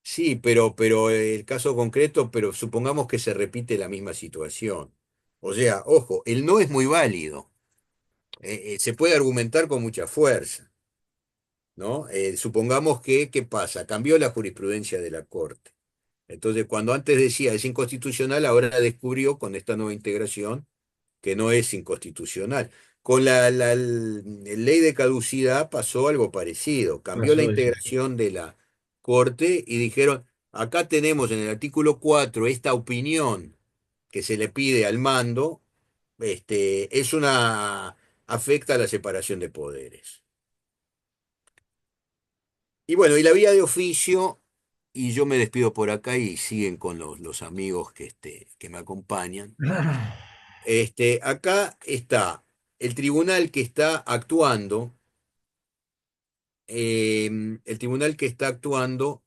Sí, pero el caso concreto, pero supongamos que se repite la misma situación. O sea, ojo, el no es muy válido. Se puede argumentar con mucha fuerza, ¿no? Supongamos que, ¿qué pasa? Cambió la jurisprudencia de la Corte. Entonces, cuando antes decía es inconstitucional, ahora descubrió con esta nueva integración que no es inconstitucional. Con la ley de caducidad pasó algo parecido. Cambió la Pasó eso. integración de la Corte y dijeron, acá tenemos en el artículo 4 esta opinión que se le pide al mando, afecta a la separación de poderes. Y bueno, y la vía de oficio, y yo me despido por acá y siguen con los amigos que me acompañan. Acá está el tribunal que está actuando, el tribunal que está actuando,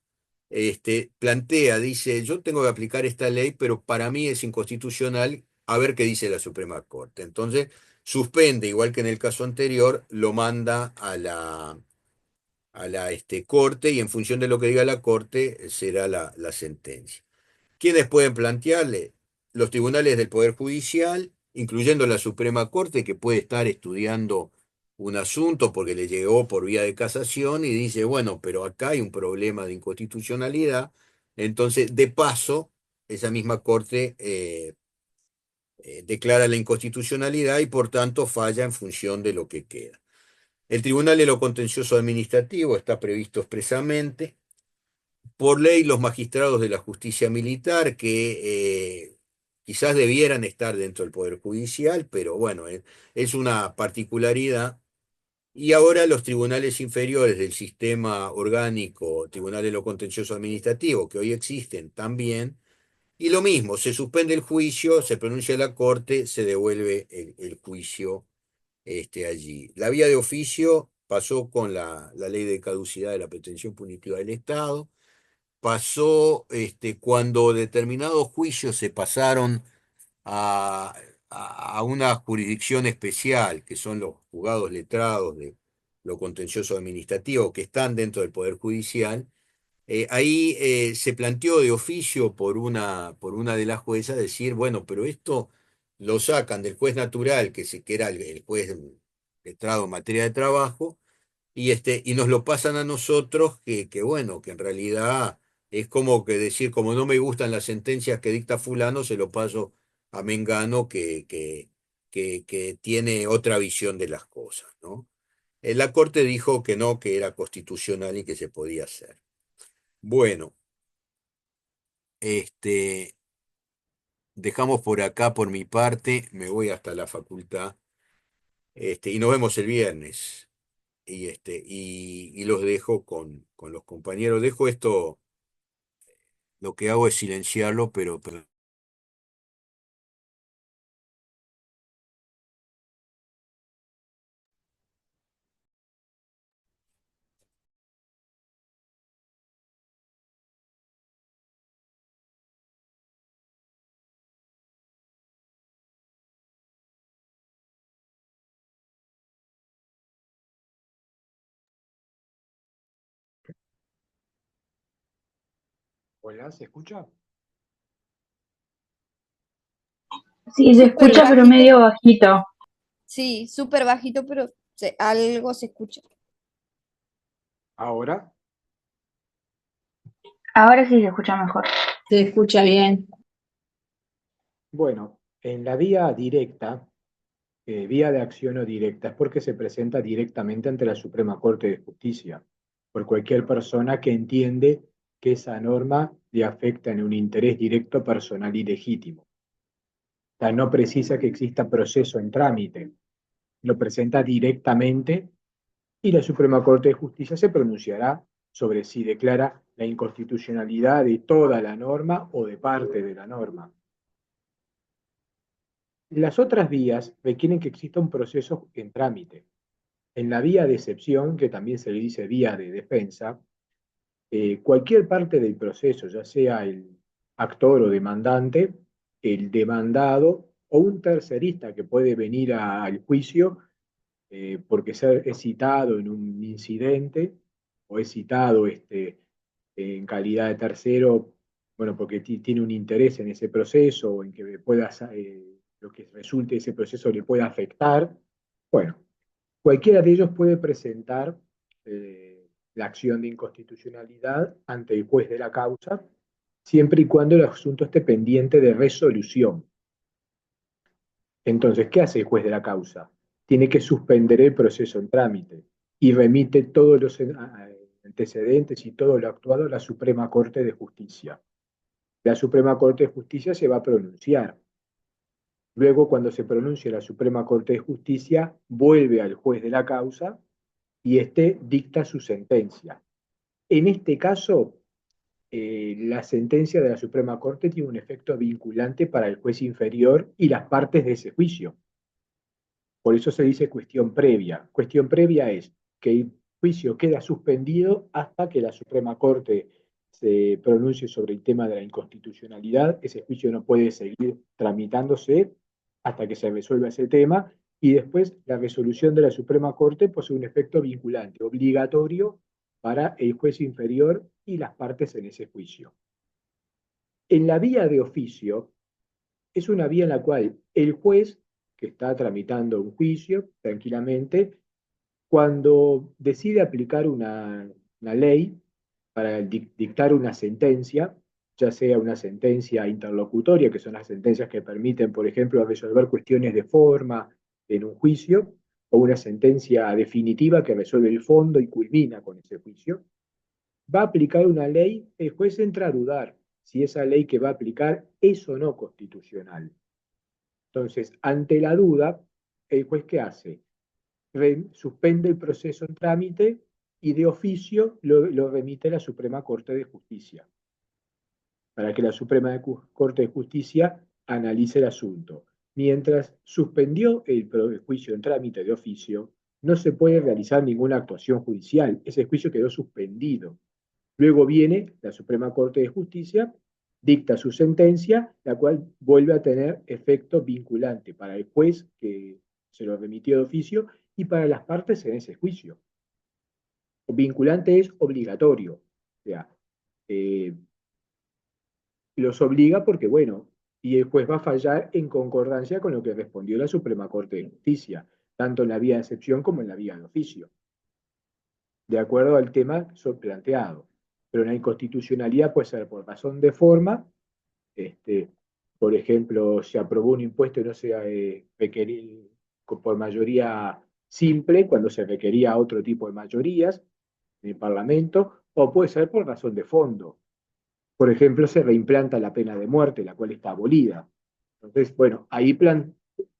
plantea, dice, yo tengo que aplicar esta ley, pero para mí es inconstitucional, a ver qué dice la Suprema Corte. Entonces, suspende, igual que en el caso anterior, lo manda a la Corte y en función de lo que diga la Corte será la sentencia. ¿Quiénes pueden plantearle? Los tribunales del Poder Judicial, incluyendo la Suprema Corte, que puede estar estudiando un asunto porque le llegó por vía de casación y dice, bueno, pero acá hay un problema de inconstitucionalidad. Entonces, de paso, esa misma Corte declara la inconstitucionalidad y por tanto falla en función de lo que queda. El Tribunal de lo Contencioso Administrativo está previsto expresamente por ley los magistrados de la justicia militar que quizás debieran estar dentro del Poder Judicial, pero bueno, es una particularidad. Y ahora los tribunales inferiores del sistema orgánico, Tribunal de lo Contencioso Administrativo, que hoy existen también, y lo mismo, se suspende el juicio, se pronuncia la Corte, se devuelve el juicio allí. La vía de oficio pasó con la ley de caducidad de la pretensión punitiva del Estado, pasó cuando determinados juicios se pasaron a, a una jurisdicción especial, que son los juzgados letrados de lo contencioso administrativo, que están dentro del Poder Judicial. Ahí se planteó de oficio por una de las juezas decir, bueno, pero esto lo sacan del juez natural, que era el juez letrado en materia de trabajo, y nos lo pasan a nosotros, que bueno, que en realidad es como que decir, como no me gustan las sentencias que dicta fulano, se lo paso a Mengano que tiene otra visión de las cosas, ¿no? La Corte dijo que no, que era constitucional y que se podía hacer. Bueno, este, dejamos por acá por mi parte, me voy hasta la facultad, y nos vemos el viernes. Y los dejo con los compañeros. Dejo esto, lo que hago es silenciarlo, pero Hola, ¿se escucha? Sí, se Súper escucha, pero bajito. medio bajito. Sí, súper bajito, pero algo se escucha. Ahora, Ahora sí se escucha mejor. Se escucha bien. bueno, en la vía directa, vía de acción o directa, es porque se presenta directamente ante la Suprema Corte de Justicia, por cualquier persona que entiende que esa norma le afecta en un interés directo, personal y legítimo. O sea, no precisa que exista proceso en trámite, lo presenta directamente y la Suprema Corte de Justicia se pronunciará sobre si declara la inconstitucionalidad de toda la norma o de parte de la norma. Las otras vías requieren que exista un proceso en trámite. En la vía de excepción, que también se le dice vía de defensa, cualquier parte del proceso, ya sea el actor o demandante, el demandado o un tercerista que puede venir al juicio porque es citado en un incidente o es citado en calidad de tercero, bueno, porque tiene un interés en ese proceso o en que pueda, lo que resulte de ese proceso le pueda afectar. Bueno, cualquiera de ellos puede presentar la acción de inconstitucionalidad ante el juez de la causa, siempre y cuando el asunto esté pendiente de resolución. Entonces, ¿qué hace el juez de la causa? Tiene que suspender el proceso en trámite y remite todos los antecedentes y todo lo actuado a la Suprema Corte de Justicia. La Suprema Corte de Justicia se va a pronunciar. Luego, cuando se pronuncie la Suprema Corte de Justicia, vuelve al juez de la causa y éste dicta su sentencia. En este caso, la sentencia de la Suprema Corte tiene un efecto vinculante para el juez inferior y las partes de ese juicio. Por eso se dice cuestión previa. Cuestión previa es que el juicio queda suspendido hasta que la Suprema Corte se pronuncie sobre el tema de la inconstitucionalidad. Ese juicio no puede seguir tramitándose hasta que se resuelva ese tema. Y después la resolución de la Suprema Corte posee un efecto vinculante, obligatorio para el juez inferior y las partes en ese juicio. En la vía de oficio, es una vía en la cual el juez, que está tramitando un juicio tranquilamente, cuando decide aplicar una ley para dictar una sentencia, ya sea una sentencia interlocutoria, que son las sentencias que permiten, por ejemplo, resolver cuestiones de forma en un juicio, o una sentencia definitiva que resuelve el fondo y culmina con ese juicio, va a aplicar una ley, el juez entra a dudar si esa ley que va a aplicar es o no constitucional. Entonces, ante la duda, el juez ¿qué hace? Suspende el proceso en trámite y de oficio lo remite a la Suprema Corte de Justicia, para que la Suprema Corte de Justicia analice el asunto. Mientras suspendió el juicio en trámite de oficio, no se puede realizar ninguna actuación judicial. Ese juicio quedó suspendido. Luego viene la Suprema Corte de Justicia, dicta su sentencia, la cual vuelve a tener efecto vinculante para el juez que se lo remitió de oficio y para las partes en ese juicio. Vinculante es obligatorio, o sea, los obliga porque, bueno, y el juez va a fallar en concordancia con lo que respondió la Suprema Corte de Justicia, tanto en la vía de excepción como en la vía de oficio, de acuerdo al tema planteado. Pero la inconstitucionalidad puede ser por razón de forma, por ejemplo, se aprobó un impuesto y no se requería por mayoría simple, cuando se requería otro tipo de mayorías en el Parlamento, o puede ser por razón de fondo. Por ejemplo, se reimplanta la pena de muerte, la cual está abolida. Entonces, bueno, ahí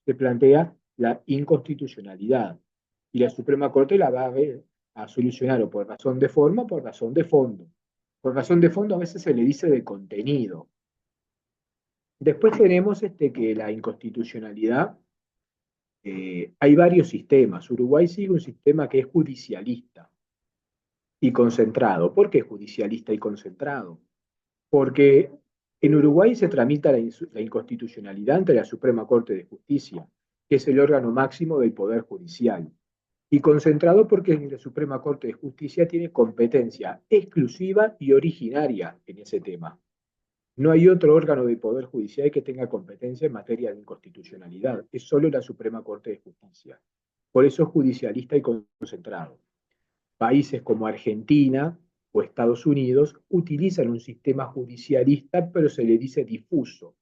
se plantea la inconstitucionalidad. Y la Suprema Corte la va a solucionar o por razón de forma o por razón de fondo. Por razón de fondo a veces se le dice de contenido. Después tenemos que la inconstitucionalidad, hay varios sistemas. Uruguay sigue un sistema que es judicialista y concentrado. ¿Por qué judicialista y concentrado? Porque en Uruguay se tramita la inconstitucionalidad ante la Suprema Corte de Justicia, que es el órgano máximo del Poder Judicial. Y concentrado porque la Suprema Corte de Justicia tiene competencia exclusiva y originaria en ese tema. No hay otro órgano del Poder Judicial que tenga competencia en materia de inconstitucionalidad. Es solo la Suprema Corte de Justicia. Por eso es judicialista y concentrado. Países como Argentina o Estados Unidos utilizan un sistema judicialista, pero se le dice difuso.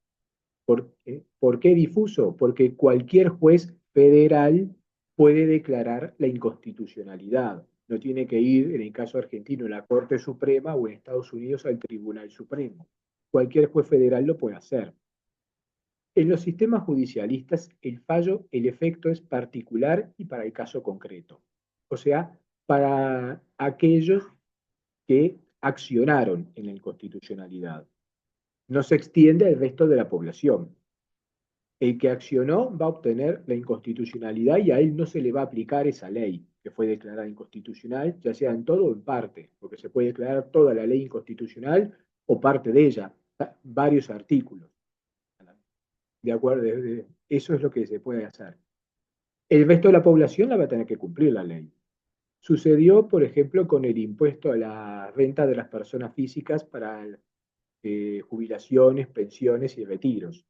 ¿Por qué difuso? Porque cualquier juez federal puede declarar la inconstitucionalidad. No tiene que ir, en el caso argentino, a la Corte Suprema o en Estados Unidos al Tribunal Supremo. Cualquier juez federal lo puede hacer. En los sistemas judicialistas, el fallo, el efecto es particular y para el caso concreto. O sea, para aquellos que accionaron en la inconstitucionalidad. No se extiende al resto de la población. El que accionó va a obtener la inconstitucionalidad y a él no se le va a aplicar esa ley que fue declarada inconstitucional, ya sea en todo o en parte, porque se puede declarar toda la ley inconstitucional o parte de ella, varios artículos. ¿De acuerdo? Eso es lo que se puede hacer. El resto de la población la va a tener que cumplir la ley. Sucedió, por ejemplo, con el impuesto a la renta de las personas físicas para jubilaciones, pensiones y retiros.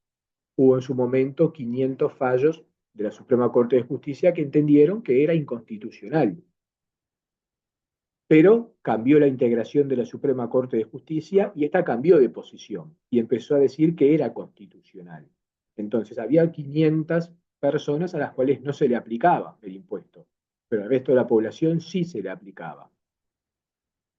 Hubo en su momento 500 fallos de la Suprema Corte de Justicia que entendieron que era inconstitucional. Pero cambió la integración de la Suprema Corte de Justicia y esta cambió de posición y empezó a decir que era constitucional. Entonces había 500 personas a las cuales no se le aplicaba el impuesto, pero al resto de la población sí se le aplicaba.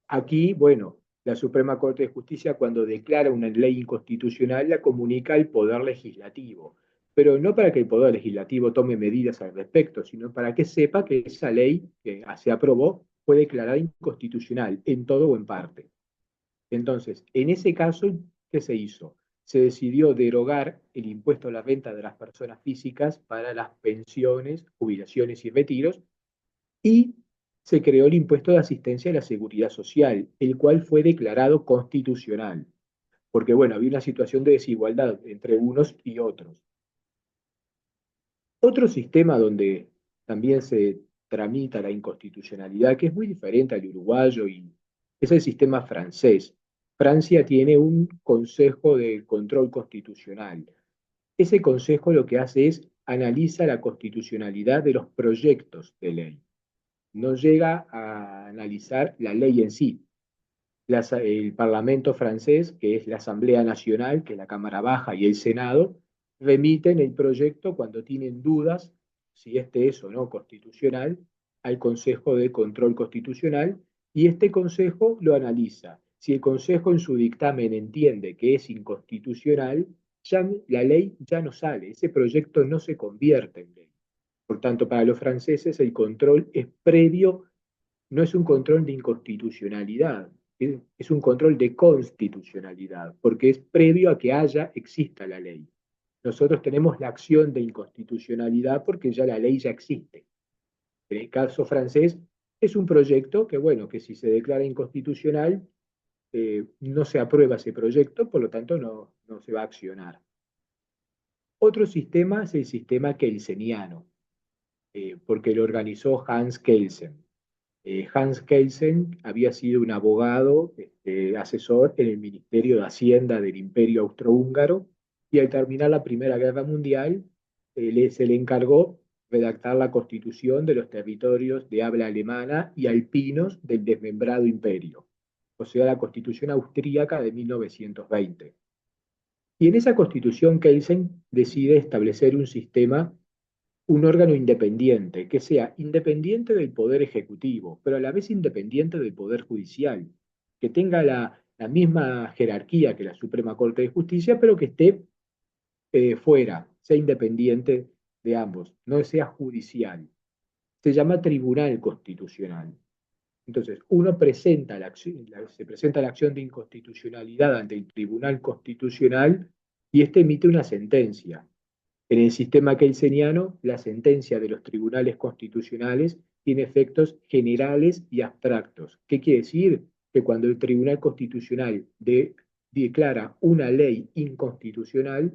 Aquí, bueno, la Suprema Corte de Justicia cuando declara una ley inconstitucional la comunica al Poder Legislativo, pero no para que el Poder Legislativo tome medidas al respecto, sino para que sepa que esa ley que se aprobó fue declarada inconstitucional en todo o en parte. Entonces, en ese caso, ¿qué se hizo? Se decidió derogar el impuesto a la renta de las personas físicas para las pensiones, jubilaciones y retiros, y se creó el impuesto de asistencia a la seguridad social, el cual fue declarado constitucional, porque bueno, había una situación de desigualdad entre unos y otros. Otro sistema donde también se tramita la inconstitucionalidad, que es muy diferente al uruguayo, y es el sistema francés. Francia tiene un Consejo de Control Constitucional. Ese consejo lo que hace es analiza la constitucionalidad de los proyectos de ley. No llega a analizar la ley en sí. El Parlamento francés, que es la Asamblea Nacional, que es la Cámara Baja, y el Senado, remiten el proyecto cuando tienen dudas si este es o no constitucional al Consejo de Control Constitucional, y este Consejo lo analiza. Si el Consejo en su dictamen entiende que es inconstitucional, ya la ley ya no sale, ese proyecto no se convierte en ley. Por tanto, para los franceses el control es previo, no es un control de inconstitucionalidad, es un control de constitucionalidad, porque es previo a que exista la ley. Nosotros tenemos la acción de inconstitucionalidad porque ya la ley ya existe. En el caso francés, es un proyecto que, bueno, que si se declara inconstitucional, no se aprueba ese proyecto, por lo tanto no se va a accionar. Otro sistema es el sistema keynesiano, porque lo organizó Hans Kelsen. Hans Kelsen había sido un abogado, asesor en el Ministerio de Hacienda del Imperio Austrohúngaro, y al terminar la Primera Guerra Mundial, se le encargó redactar la constitución de los territorios de habla alemana y alpinos del desmembrado imperio, o sea, la constitución austríaca de 1920. Y en esa constitución Kelsen decide establecer un sistema, un órgano independiente, que sea independiente del poder ejecutivo, pero a la vez independiente del poder judicial, que tenga la misma jerarquía que la Suprema Corte de Justicia, pero que esté fuera, sea independiente de ambos, no sea judicial. Se llama Tribunal Constitucional. Entonces, uno presenta se presenta la acción de inconstitucionalidad ante el Tribunal Constitucional y este emite una sentencia. En el sistema keynesiano, la sentencia de los tribunales constitucionales tiene efectos generales y abstractos. ¿Qué quiere decir? Que cuando el Tribunal Constitucional declara una ley inconstitucional,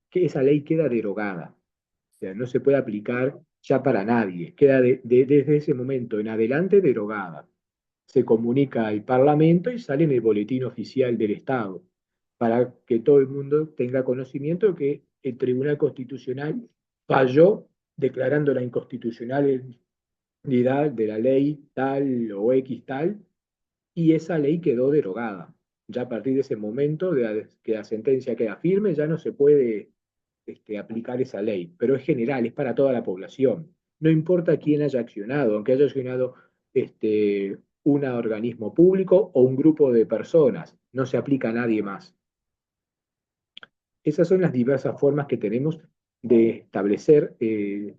que esa ley queda derogada. O sea, no se puede aplicar ya para nadie. Queda desde ese momento en adelante derogada. Se comunica al Parlamento y sale en el boletín oficial del Estado, para que todo el mundo tenga conocimiento de que el Tribunal Constitucional falló declarando la inconstitucionalidad de la ley tal o X tal, y esa ley quedó derogada. Ya a partir de ese momento, que la sentencia queda firme, ya no se puede aplicar esa ley, pero es general, es para toda la población. No importa quién haya accionado, aunque haya accionado un organismo público o un grupo de personas, no se aplica a nadie más. Esas son las diversas formas que tenemos de establecer el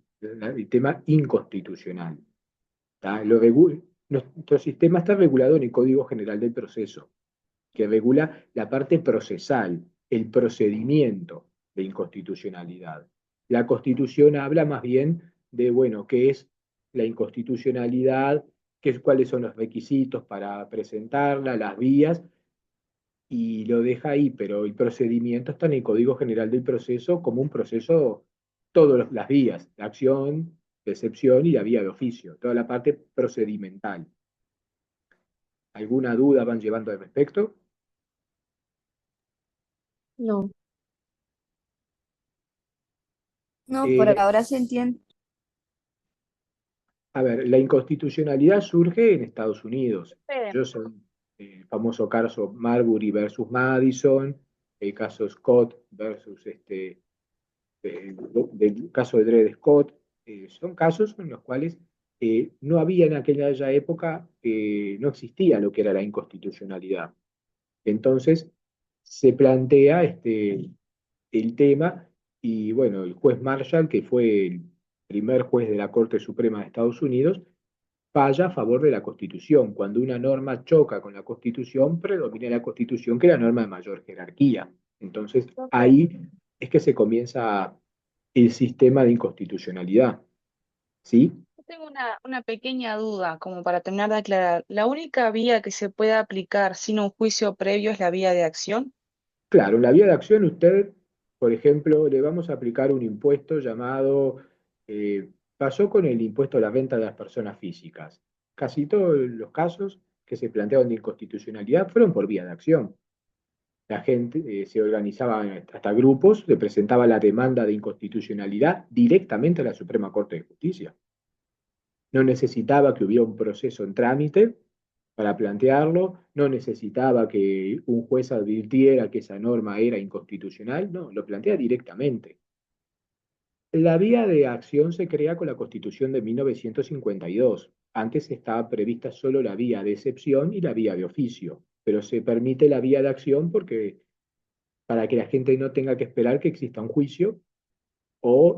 tema inconstitucional. Nuestro sistema está regulado en el Código General del Proceso, que regula la parte procesal, el procedimiento de inconstitucionalidad. La Constitución habla más bien de, bueno, qué es la inconstitucionalidad, cuáles son los requisitos para presentarla, las vías, y lo deja ahí, pero el procedimiento está en el Código General del Proceso como un proceso, todas las vías, la acción, la excepción y la vía de oficio, toda la parte procedimental. ¿Alguna duda van llevando al respecto? No. No, por La, ahora se entiende. A ver, la inconstitucionalidad surge en Estados Unidos. Yo soy el famoso caso Marbury versus Madison, el caso Scott versus del caso de Dred Scott. Son casos en los cuales no había en aquella época, no existía lo que era la inconstitucionalidad. Entonces se plantea el tema y el juez Marshall, que fue el primer juez de la Corte Suprema de Estados Unidos, falla a favor de la Constitución. Cuando una norma choca con la Constitución, predomina la Constitución, que es la norma de mayor jerarquía. Entonces, ahí es que se comienza el sistema de inconstitucionalidad. ¿Sí? Yo tengo una pequeña duda, como para terminar de aclarar. ¿La única vía que se puede aplicar sin un juicio previo es la vía de acción? Claro, en la vía de acción usted, por ejemplo, le vamos a aplicar un impuesto llamado, pasó con el impuesto a la renta de las personas físicas. Casi todos los casos que se plantearon de inconstitucionalidad fueron por vía de acción. La gente se organizaba hasta grupos, le presentaba la demanda de inconstitucionalidad directamente a la Suprema Corte de Justicia. No necesitaba que hubiera un proceso en trámite para plantearlo, no necesitaba que un juez advirtiera que esa norma era inconstitucional, no, lo plantea directamente. La vía de acción se crea con la Constitución de 1952. Antes estaba prevista solo la vía de excepción y la vía de oficio, pero se permite la vía de acción porque para que la gente no tenga que esperar que exista un juicio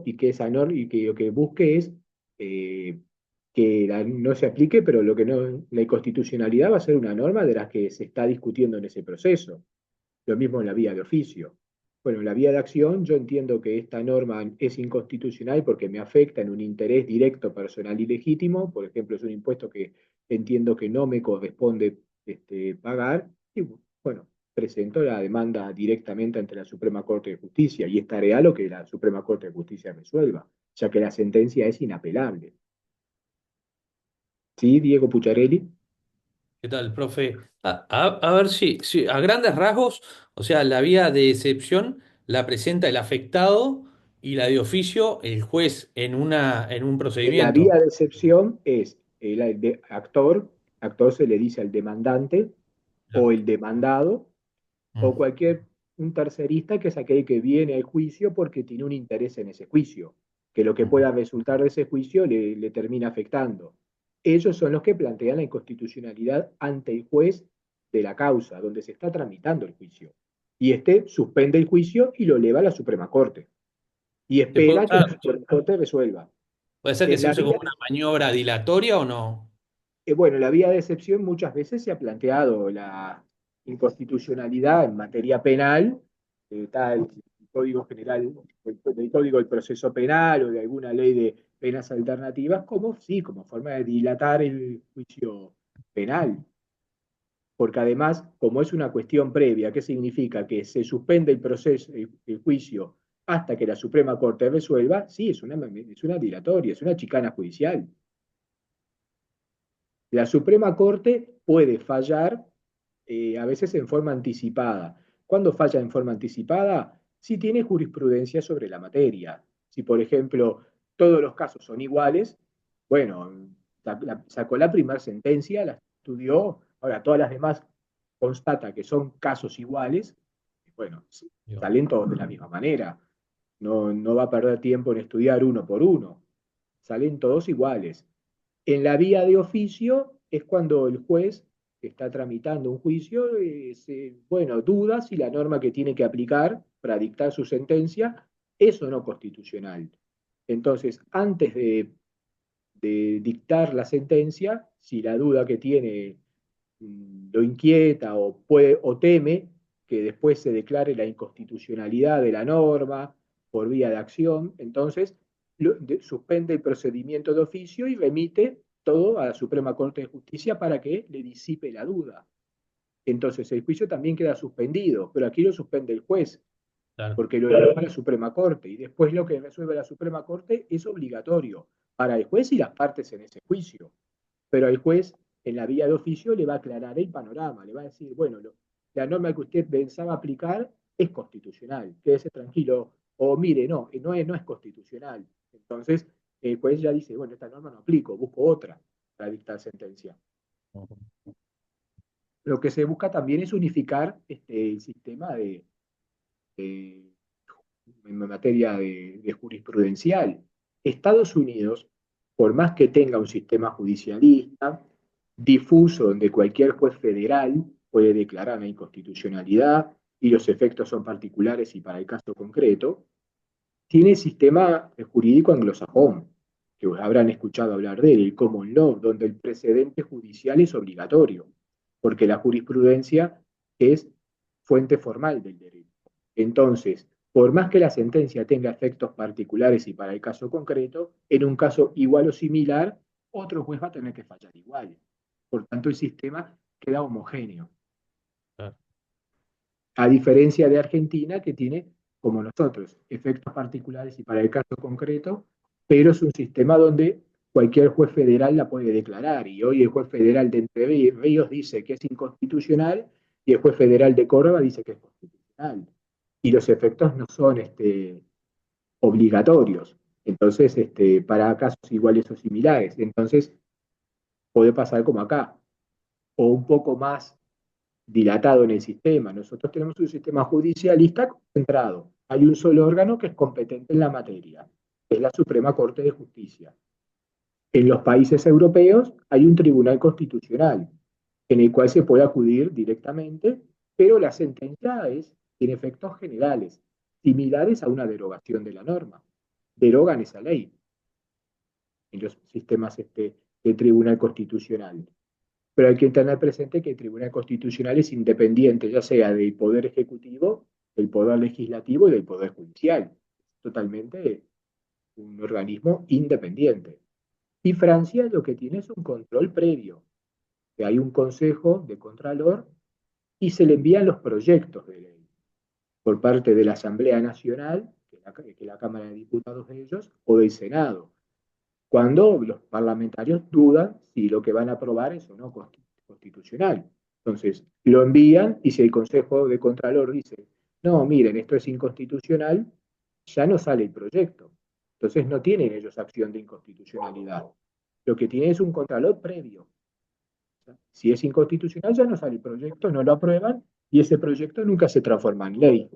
y que esa norma y que lo que busque es que no se aplique, pero lo que no, la inconstitucionalidad va a ser una norma de las que se está discutiendo en ese proceso. Lo mismo en la vía de oficio. Bueno, en la vía de acción yo entiendo que esta norma es inconstitucional porque me afecta en un interés directo, personal y legítimo. Por ejemplo, es un impuesto que entiendo que no me corresponde pagar. Y bueno, presento la demanda directamente ante la Suprema Corte de Justicia y estaré a lo que la Suprema Corte de Justicia resuelva, ya que la sentencia es inapelable. ¿Sí, Diego Pucciarelli? ¿Qué tal, profe? A ver si a grandes rasgos, o sea, la vía de excepción la presenta el afectado y la de oficio el juez en un La vía procedimiento. de excepción es actor se le dice al demandante o Claro. el demandado, o Mm, un tercerista que es aquel que viene al juicio porque tiene un interés en ese juicio, que lo que mm. pueda resultar de ese juicio le termina afectando. Ellos son los que plantean la inconstitucionalidad ante el juez de la causa, donde se está tramitando el juicio. Y suspende el juicio y lo eleva a la Suprema Corte. Y ¿Se puede espera que usar- la Suprema Corte resuelva. puede ser que En se la use como vía una maniobra dilatoria o no? Bueno, la vía de excepción muchas veces se ha planteado la inconstitucionalidad en materia penal, tal Código General, del Código del Proceso Penal o de alguna ley de penas alternativas, como sí, como forma de dilatar el juicio penal. Porque además, como es una cuestión previa, ¿qué significa? Que se suspende el proceso, el juicio, hasta que la Suprema Corte resuelva, sí, es una dilatoria, es una chicana judicial. La Suprema Corte puede fallar a veces en forma anticipada. ¿Cuándo falla en forma anticipada? Si tiene jurisprudencia sobre la materia. Si, por ejemplo, todos los casos son iguales, bueno, sacó la primera sentencia, la estudió, ahora todas las demás constata que son casos iguales, bueno, Digo, salen todos de la misma manera. No, no va a perder tiempo en estudiar uno por uno. Salen todos iguales. En la vía de oficio es cuando el juez que está tramitando un juicio, bueno, duda si la norma que tiene que aplicar para dictar su sentencia es o no constitucional. Entonces, antes de dictar la sentencia, si la duda que tiene lo inquieta o teme que después se declare la inconstitucionalidad de la norma por vía de acción, entonces suspende el procedimiento de oficio y remite todo a la Suprema Corte de Justicia para que le disipe la duda. Entonces el juicio también queda suspendido, pero aquí lo suspende el juez, claro. porque lo eleva a la Suprema Corte y después lo que resuelve la Suprema Corte es obligatorio para el juez y las partes en ese juicio. Pero el juez en la vía de oficio le va a aclarar el panorama, le va a decir, bueno, la norma que usted pensaba aplicar es constitucional, quédese tranquilo, o mire, no es constitucional. Entonces, el juez ya dice, bueno, esta norma no aplico, busco otra para dictar sentencia. Lo que se busca también es unificar el sistema en materia de jurisprudencial. Estados Unidos, por más que tenga un sistema judicialista difuso donde cualquier juez federal puede declarar la inconstitucionalidad y los efectos son particulares y para el caso concreto, tiene sistema jurídico anglosajón. que habrán escuchado hablar de él, el common law, donde el precedente judicial es obligatorio, porque la jurisprudencia es fuente formal del derecho. Entonces, por más que la sentencia tenga efectos particulares y para el caso concreto, en un caso igual o similar, otro juez va a tener que fallar igual. Por tanto, el sistema queda homogéneo. Claro. A diferencia de Argentina, que tiene, como nosotros, efectos particulares y para el caso concreto, pero es un sistema donde cualquier juez federal la puede declarar. Y hoy el juez federal de Entre Ríos dice que es inconstitucional y el juez federal de Córdoba dice que es constitucional. Y los efectos no son obligatorios. Entonces, para casos iguales o similares. Entonces, puede pasar como acá, o un poco más dilatado en el sistema. Nosotros tenemos un sistema judicialista concentrado. Hay un solo órgano que es competente en la materia, que es la Suprema Corte de Justicia. En los países europeos hay un tribunal constitucional en el cual se puede acudir directamente, pero la sentencia tiene efectos generales, similares a una derogación de la norma. Derogan esa ley en los sistemas de tribunal constitucional. Pero hay que tener presente que el Tribunal Constitucional es independiente, ya sea del Poder Ejecutivo, del Poder Legislativo y del Poder Judicial. Totalmente un organismo independiente. Y Francia lo que tiene es un control previo, que hay un consejo de contralor y se le envían los proyectos de ley por parte de la Asamblea Nacional, que es la Cámara de Diputados de ellos, o del Senado, cuando los parlamentarios dudan si lo que van a aprobar es o no constitucional. Entonces, lo envían y si el Consejo de Contralor dice, no, miren, esto es inconstitucional, ya no sale el proyecto. Entonces no tienen ellos acción de inconstitucionalidad. Lo que tienen es un Contralor previo. Si es inconstitucional, ya no sale el proyecto, no lo aprueban y ese proyecto nunca se transforma en ley.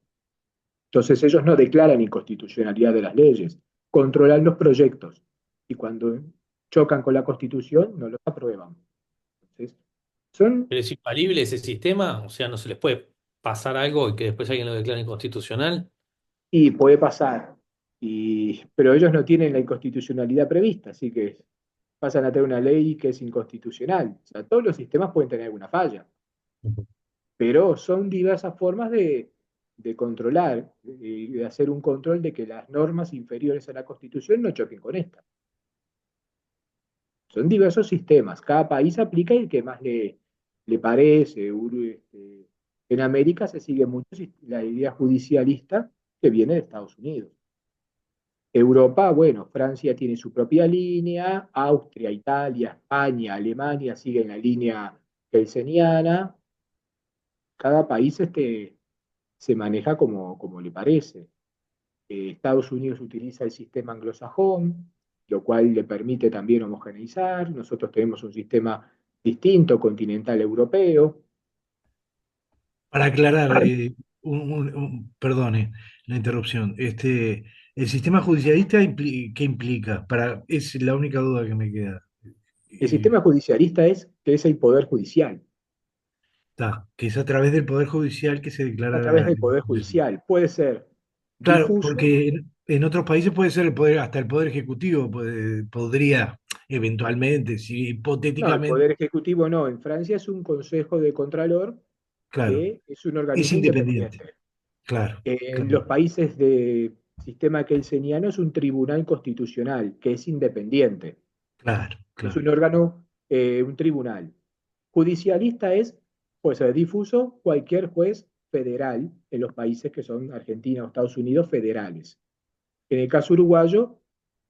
Entonces ellos no declaran inconstitucionalidad de las leyes, controlan los proyectos y cuando chocan con la Constitución no los aprueban. Entonces, son, ¿Pero es infalible ese sistema? O sea, ¿no se les puede pasar algo y que después alguien lo declare inconstitucional? y puede pasar, pero ellos no tienen la inconstitucionalidad prevista, así que pasan a tener una ley que es inconstitucional. O sea, todos los sistemas pueden tener alguna falla, Ujú. pero son diversas formas de controlar, de hacer un control de que las normas inferiores a la Constitución no choquen con esta. Son diversos sistemas, cada país aplica el que más le parece. En América se sigue mucho la idea judicialista que viene de Estados Unidos. Europa, bueno, Francia tiene su propia línea, Austria, Italia, España, Alemania siguen la línea kelseniana. Cada país se maneja como le parece. Estados Unidos utiliza el sistema anglosajón, lo cual le permite también homogeneizar. Nosotros tenemos un sistema distinto, continental europeo. Para aclarar, perdone la interrupción, el sistema judicialista, ¿qué implica? Es la única duda que me queda. El Eh, sistema judicialista que es el poder judicial. que es a través del Poder Judicial que se A declara través del la poder inconstitucionalidad. judicial. Puede ser Claro, difuso. porque en otros países puede ser el poder, hasta el Poder Ejecutivo podría eventualmente, si No, el hipotéticamente, poder ejecutivo no. En Francia es un consejo de contralor claro, que es un es organismo independiente, independiente. claro, En los claro, países de sistema kelseniano es un tribunal constitucional que es independiente. claro, Es claro, un órgano, un tribunal. Judicialista puede ser difuso, cualquier juez federal en los países que son Argentina o Estados Unidos federales. En el caso uruguayo,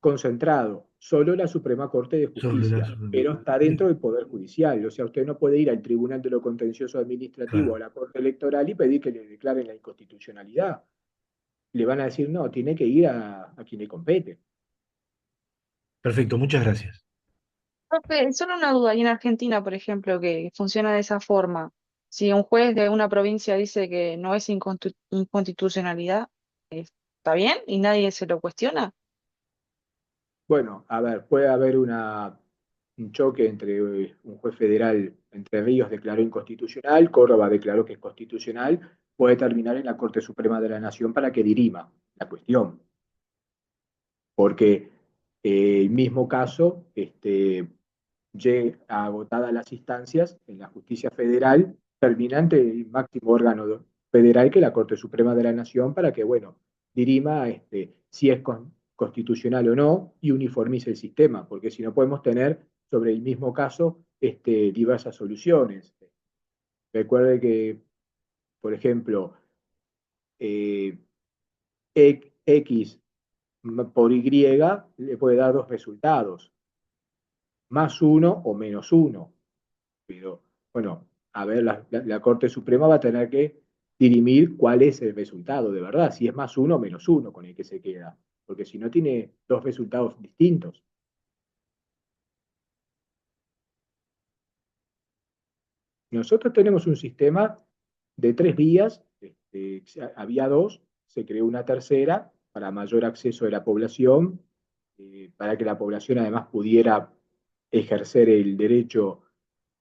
concentrado, solo la Suprema Corte de sobre la Justicia, pero está dentro del Poder Judicial. O sea, usted no puede ir al Tribunal de lo Contencioso Administrativo o a claro. la Corte Electoral y pedir que le declaren la inconstitucionalidad. Le van a decir, no, tiene que ir a quien le compete. Perfecto, muchas gracias. Profe, solo una duda, y en Argentina, por ejemplo, que funciona de esa forma, si un juez de una provincia dice que no es inconstitucionalidad, ¿está bien? ¿Y nadie se lo cuestiona? Bueno, a ver, puede haber un choque entre un juez federal, Entre Ríos declaró inconstitucional, Córdoba declaró que es constitucional, puede terminar en la Corte Suprema de la Nación para que dirima la cuestión. Porque El mismo caso, agotadas las instancias en la justicia federal, terminante el máximo órgano federal que es la Corte Suprema de la Nación para que, bueno, dirima si es constitucional o no y uniformice el sistema, porque si no podemos tener sobre el mismo caso diversas soluciones. Recuerde que, por ejemplo, eh, X por Y le puede dar dos resultados, más uno o menos uno. Pero bueno, a ver, la Corte Suprema va a tener que dirimir cuál es el resultado de verdad, si es más uno o menos uno con el que se queda, porque si no tiene dos resultados distintos. Nosotros tenemos un sistema de tres vías, había dos, se creó una tercera para mayor acceso de la población, para que la población además pudiera ejercer el derecho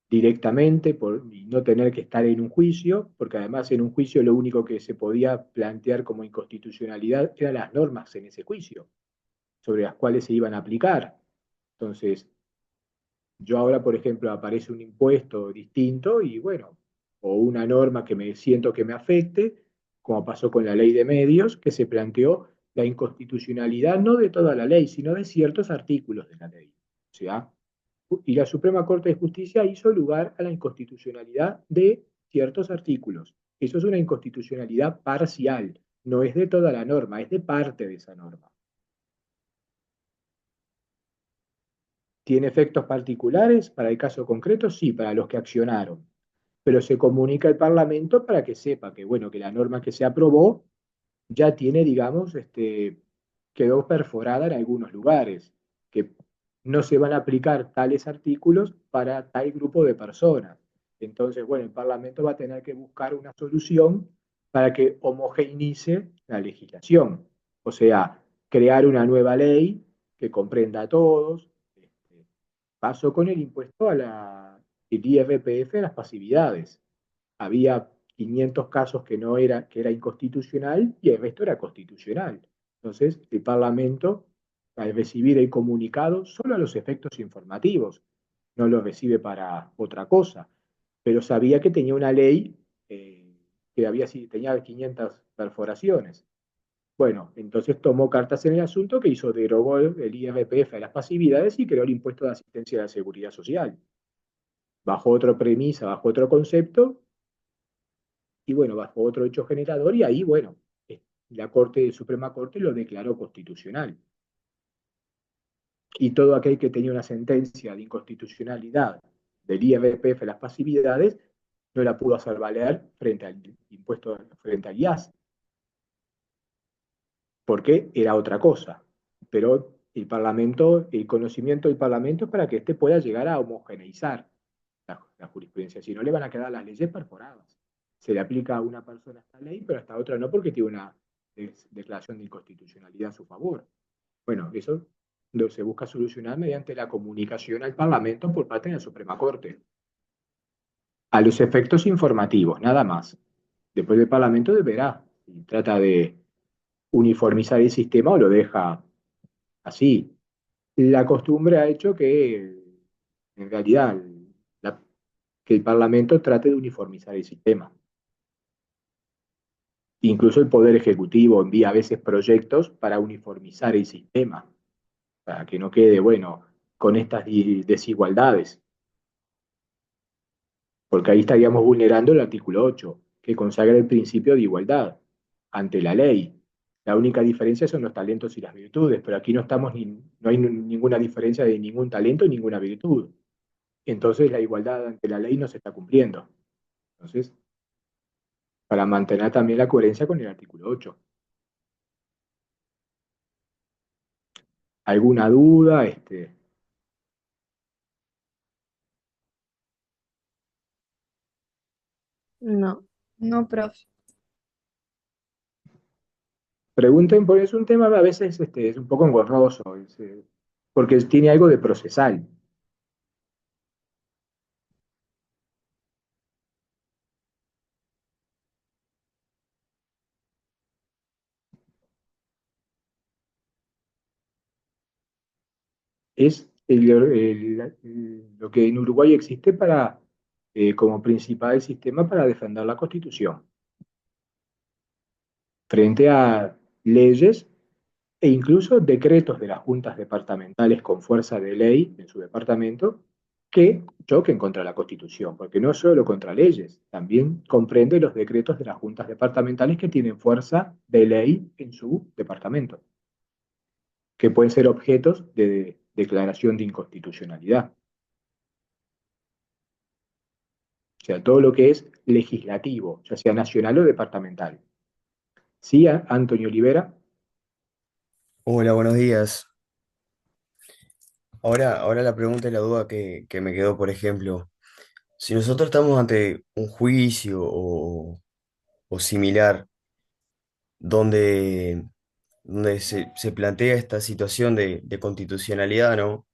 directamente y no tener que estar en un juicio, porque además en un juicio lo único que se podía plantear como inconstitucionalidad eran las normas en ese juicio, sobre las cuales se iban a aplicar. Entonces, yo ahora, por ejemplo, aparece un impuesto distinto y bueno, o una norma que me siento que me afecte, como pasó con la ley de medios, que se planteó la inconstitucionalidad no de toda la ley, sino de ciertos artículos de la ley. O sea, y la Suprema Corte de Justicia hizo lugar a la inconstitucionalidad de ciertos artículos. Eso es una inconstitucionalidad parcial, no es de toda la norma, es de parte de esa norma. ¿Tiene efectos particulares para el caso concreto? Sí, para los que accionaron. Pero se comunica al Parlamento para que sepa que, bueno, que la norma que se aprobó ya tiene, digamos, quedó perforada en algunos lugares, que no se van a aplicar tales artículos para tal grupo de personas. Entonces, bueno, el Parlamento va a tener que buscar una solución para que homogeneice la legislación, o sea, crear una nueva ley que comprenda a todos. Pasó con el impuesto el IRPF a las pasividades. Había 500 casos que era inconstitucional y el resto era constitucional. Entonces, el Parlamento, al recibir el comunicado, solo a los efectos informativos, no lo recibe para otra cosa, pero sabía que tenía una ley que tenía 500 perforaciones. Bueno, entonces tomó cartas en el asunto que hizo, derogó el IRPF a las pasividades y creó el impuesto de asistencia a la seguridad social. Bajo otra premisa, bajo otro concepto, y bueno, bajo otro hecho generador, y ahí, bueno, la Suprema Corte lo declaró constitucional. Y todo aquel que tenía una sentencia de inconstitucionalidad del IRPF, las pasividades, no la pudo hacer valer frente al impuesto, frente al IAS, porque era otra cosa. Pero el Parlamento, el conocimiento del Parlamento es para que éste pueda llegar a homogeneizar la jurisprudencia, si no le van a quedar las leyes perforadas. Se le aplica a una persona esta ley, pero hasta otra no, porque tiene una declaración de inconstitucionalidad a su favor. Bueno, eso se busca solucionar mediante la comunicación al Parlamento por parte de la Suprema Corte. A los efectos informativos, nada más. Después el Parlamento deberá, si trata de uniformizar el sistema o lo deja así. La costumbre ha hecho que, en realidad, que el Parlamento trate de uniformizar el sistema. Incluso el Poder Ejecutivo envía a veces proyectos para uniformizar el sistema, para que no quede, bueno, con estas desigualdades, porque ahí estaríamos vulnerando el artículo 8, que consagra el principio de igualdad ante la ley. La única diferencia son los talentos y las virtudes, pero aquí no hay ninguna diferencia de ningún talento y ninguna virtud. Entonces la igualdad ante la ley no se está cumpliendo. Entonces, para mantener también la coherencia con el artículo 8. ¿Alguna duda? No. No, profe. Pregunten, porque es un tema a veces es un poco engorroso, porque tiene algo de procesal. es lo que en Uruguay existe como principal sistema para defender la Constitución frente a leyes e incluso decretos de las juntas departamentales con fuerza de ley en su departamento que choquen contra la Constitución, porque no solo contra leyes, también comprende los decretos de las juntas departamentales que tienen fuerza de ley en su departamento, que pueden ser objetos de declaración de inconstitucionalidad. O sea, todo lo que es legislativo, ya sea nacional o departamental. Sí, Antonio Olivera. Hola, buenos días. Ahora la pregunta y la duda que me quedó, por ejemplo, si nosotros estamos ante un juicio o similar, donde, donde se plantea esta situación de constitucionalidad, ¿no?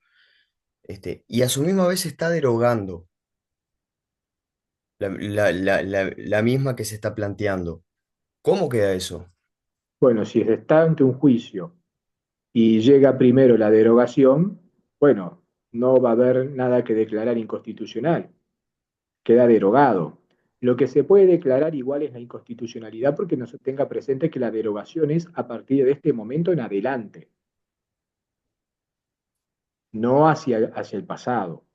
Y a su misma vez se está derogando la misma que se está planteando. ¿Cómo queda eso? Bueno, si está ante un juicio y llega primero la derogación, bueno, no va a haber nada que declarar inconstitucional, queda derogado. Lo que se puede declarar igual es la inconstitucionalidad porque no se tenga presente que la derogación es a partir de este momento en adelante, no hacia el pasado.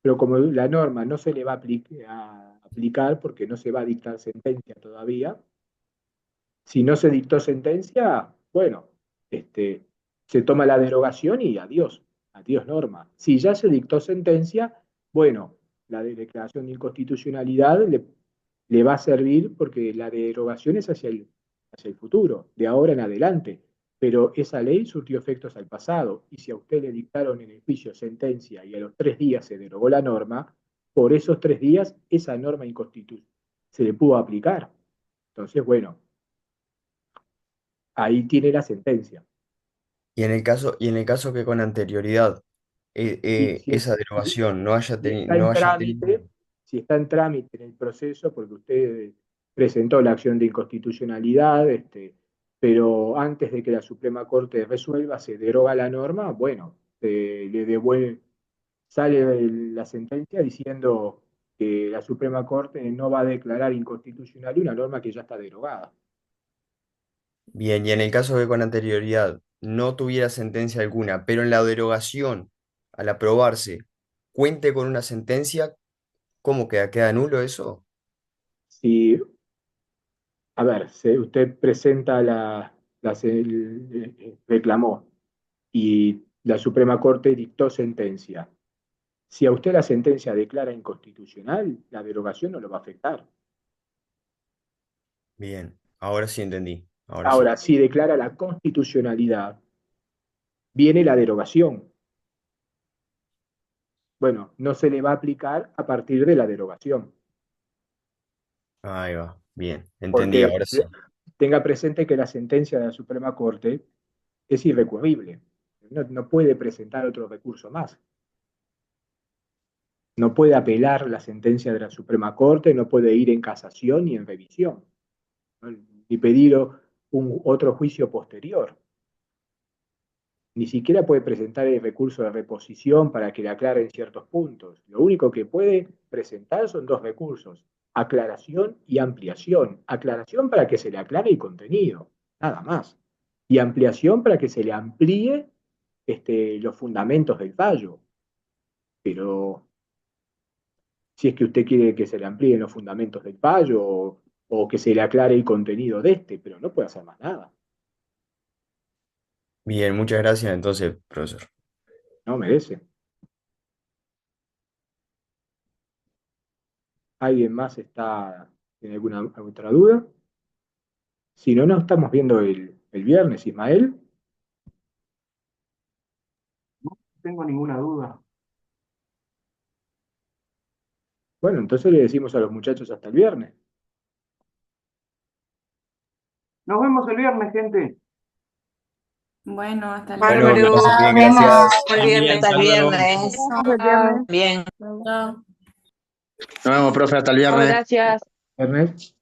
Pero como la norma no se le va a aplicar porque no se va a dictar sentencia todavía, si no se dictó sentencia, bueno, se toma la derogación y adiós, adiós norma. Si ya se dictó sentencia, bueno, la declaración de inconstitucionalidad le va a servir porque la derogación es hacia el futuro, de ahora en adelante. Pero esa ley surtió efectos al pasado y si a usted le dictaron en el juicio sentencia y a los 3 días se derogó la norma, por esos 3 días esa norma inconstitucional se le pudo aplicar. Entonces, bueno, ahí tiene la sentencia. Y en el caso que con anterioridad Si, si, esa si- derogación no haya, si está no en haya tenido... trámite, si está en trámite en el proceso, porque usted presentó la acción de inconstitucionalidad, pero antes de que la Suprema Corte resuelva, se deroga la norma, bueno, le devuelve, sale la sentencia diciendo que la Suprema Corte no va a declarar inconstitucional una norma que ya está derogada. Bien, y en el caso que con anterioridad no tuviera sentencia alguna, pero en la derogación, al aprobarse, cuente con una sentencia, ¿cómo queda? ¿Queda nulo eso? Si, a ver, usted presenta reclamó y la Suprema Corte dictó sentencia. Si a usted la sentencia declara inconstitucional, la derogación no lo va a afectar. Bien, ahora sí entendí, ahora sí. Ahora, si declara la constitucionalidad, viene la derogación. Bueno, no se le va a aplicar a partir de la derogación, Ahí va, bien, entendí, porque ahora sí. tenga presente que la sentencia de la Suprema Corte es irrecurrible. No puede presentar otro recurso más. No puede apelar la sentencia de la Suprema Corte, no puede ir en casación ni en revisión, ¿no? Ni pedir otro juicio posterior. Ni siquiera puede presentar el recurso de reposición para que le aclaren ciertos puntos. Lo único que puede presentar son 2 recursos, aclaración y ampliación. Aclaración para que se le aclare el contenido, nada más. Y ampliación para que se le amplíe los fundamentos del fallo. Pero si es que usted quiere que se le amplíen los fundamentos del fallo o que se le aclare el contenido de pero no puede hacer más nada. Bien, muchas gracias entonces, profesor. No merece. ¿Alguien más tiene alguna otra duda? Si no, nos estamos viendo el viernes, Ismael. No tengo ninguna duda. Bueno, entonces le decimos a los muchachos hasta el viernes. Nos vemos el viernes, gente. Bueno, hasta el Bueno, me viernes. parece bien, Nos vemos gracias. el viernes. Hasta el viernes. Hasta el viernes. Bien. Chao. Chao. Nos vemos, profe, hasta el Chao, viernes. gracias. Viernes.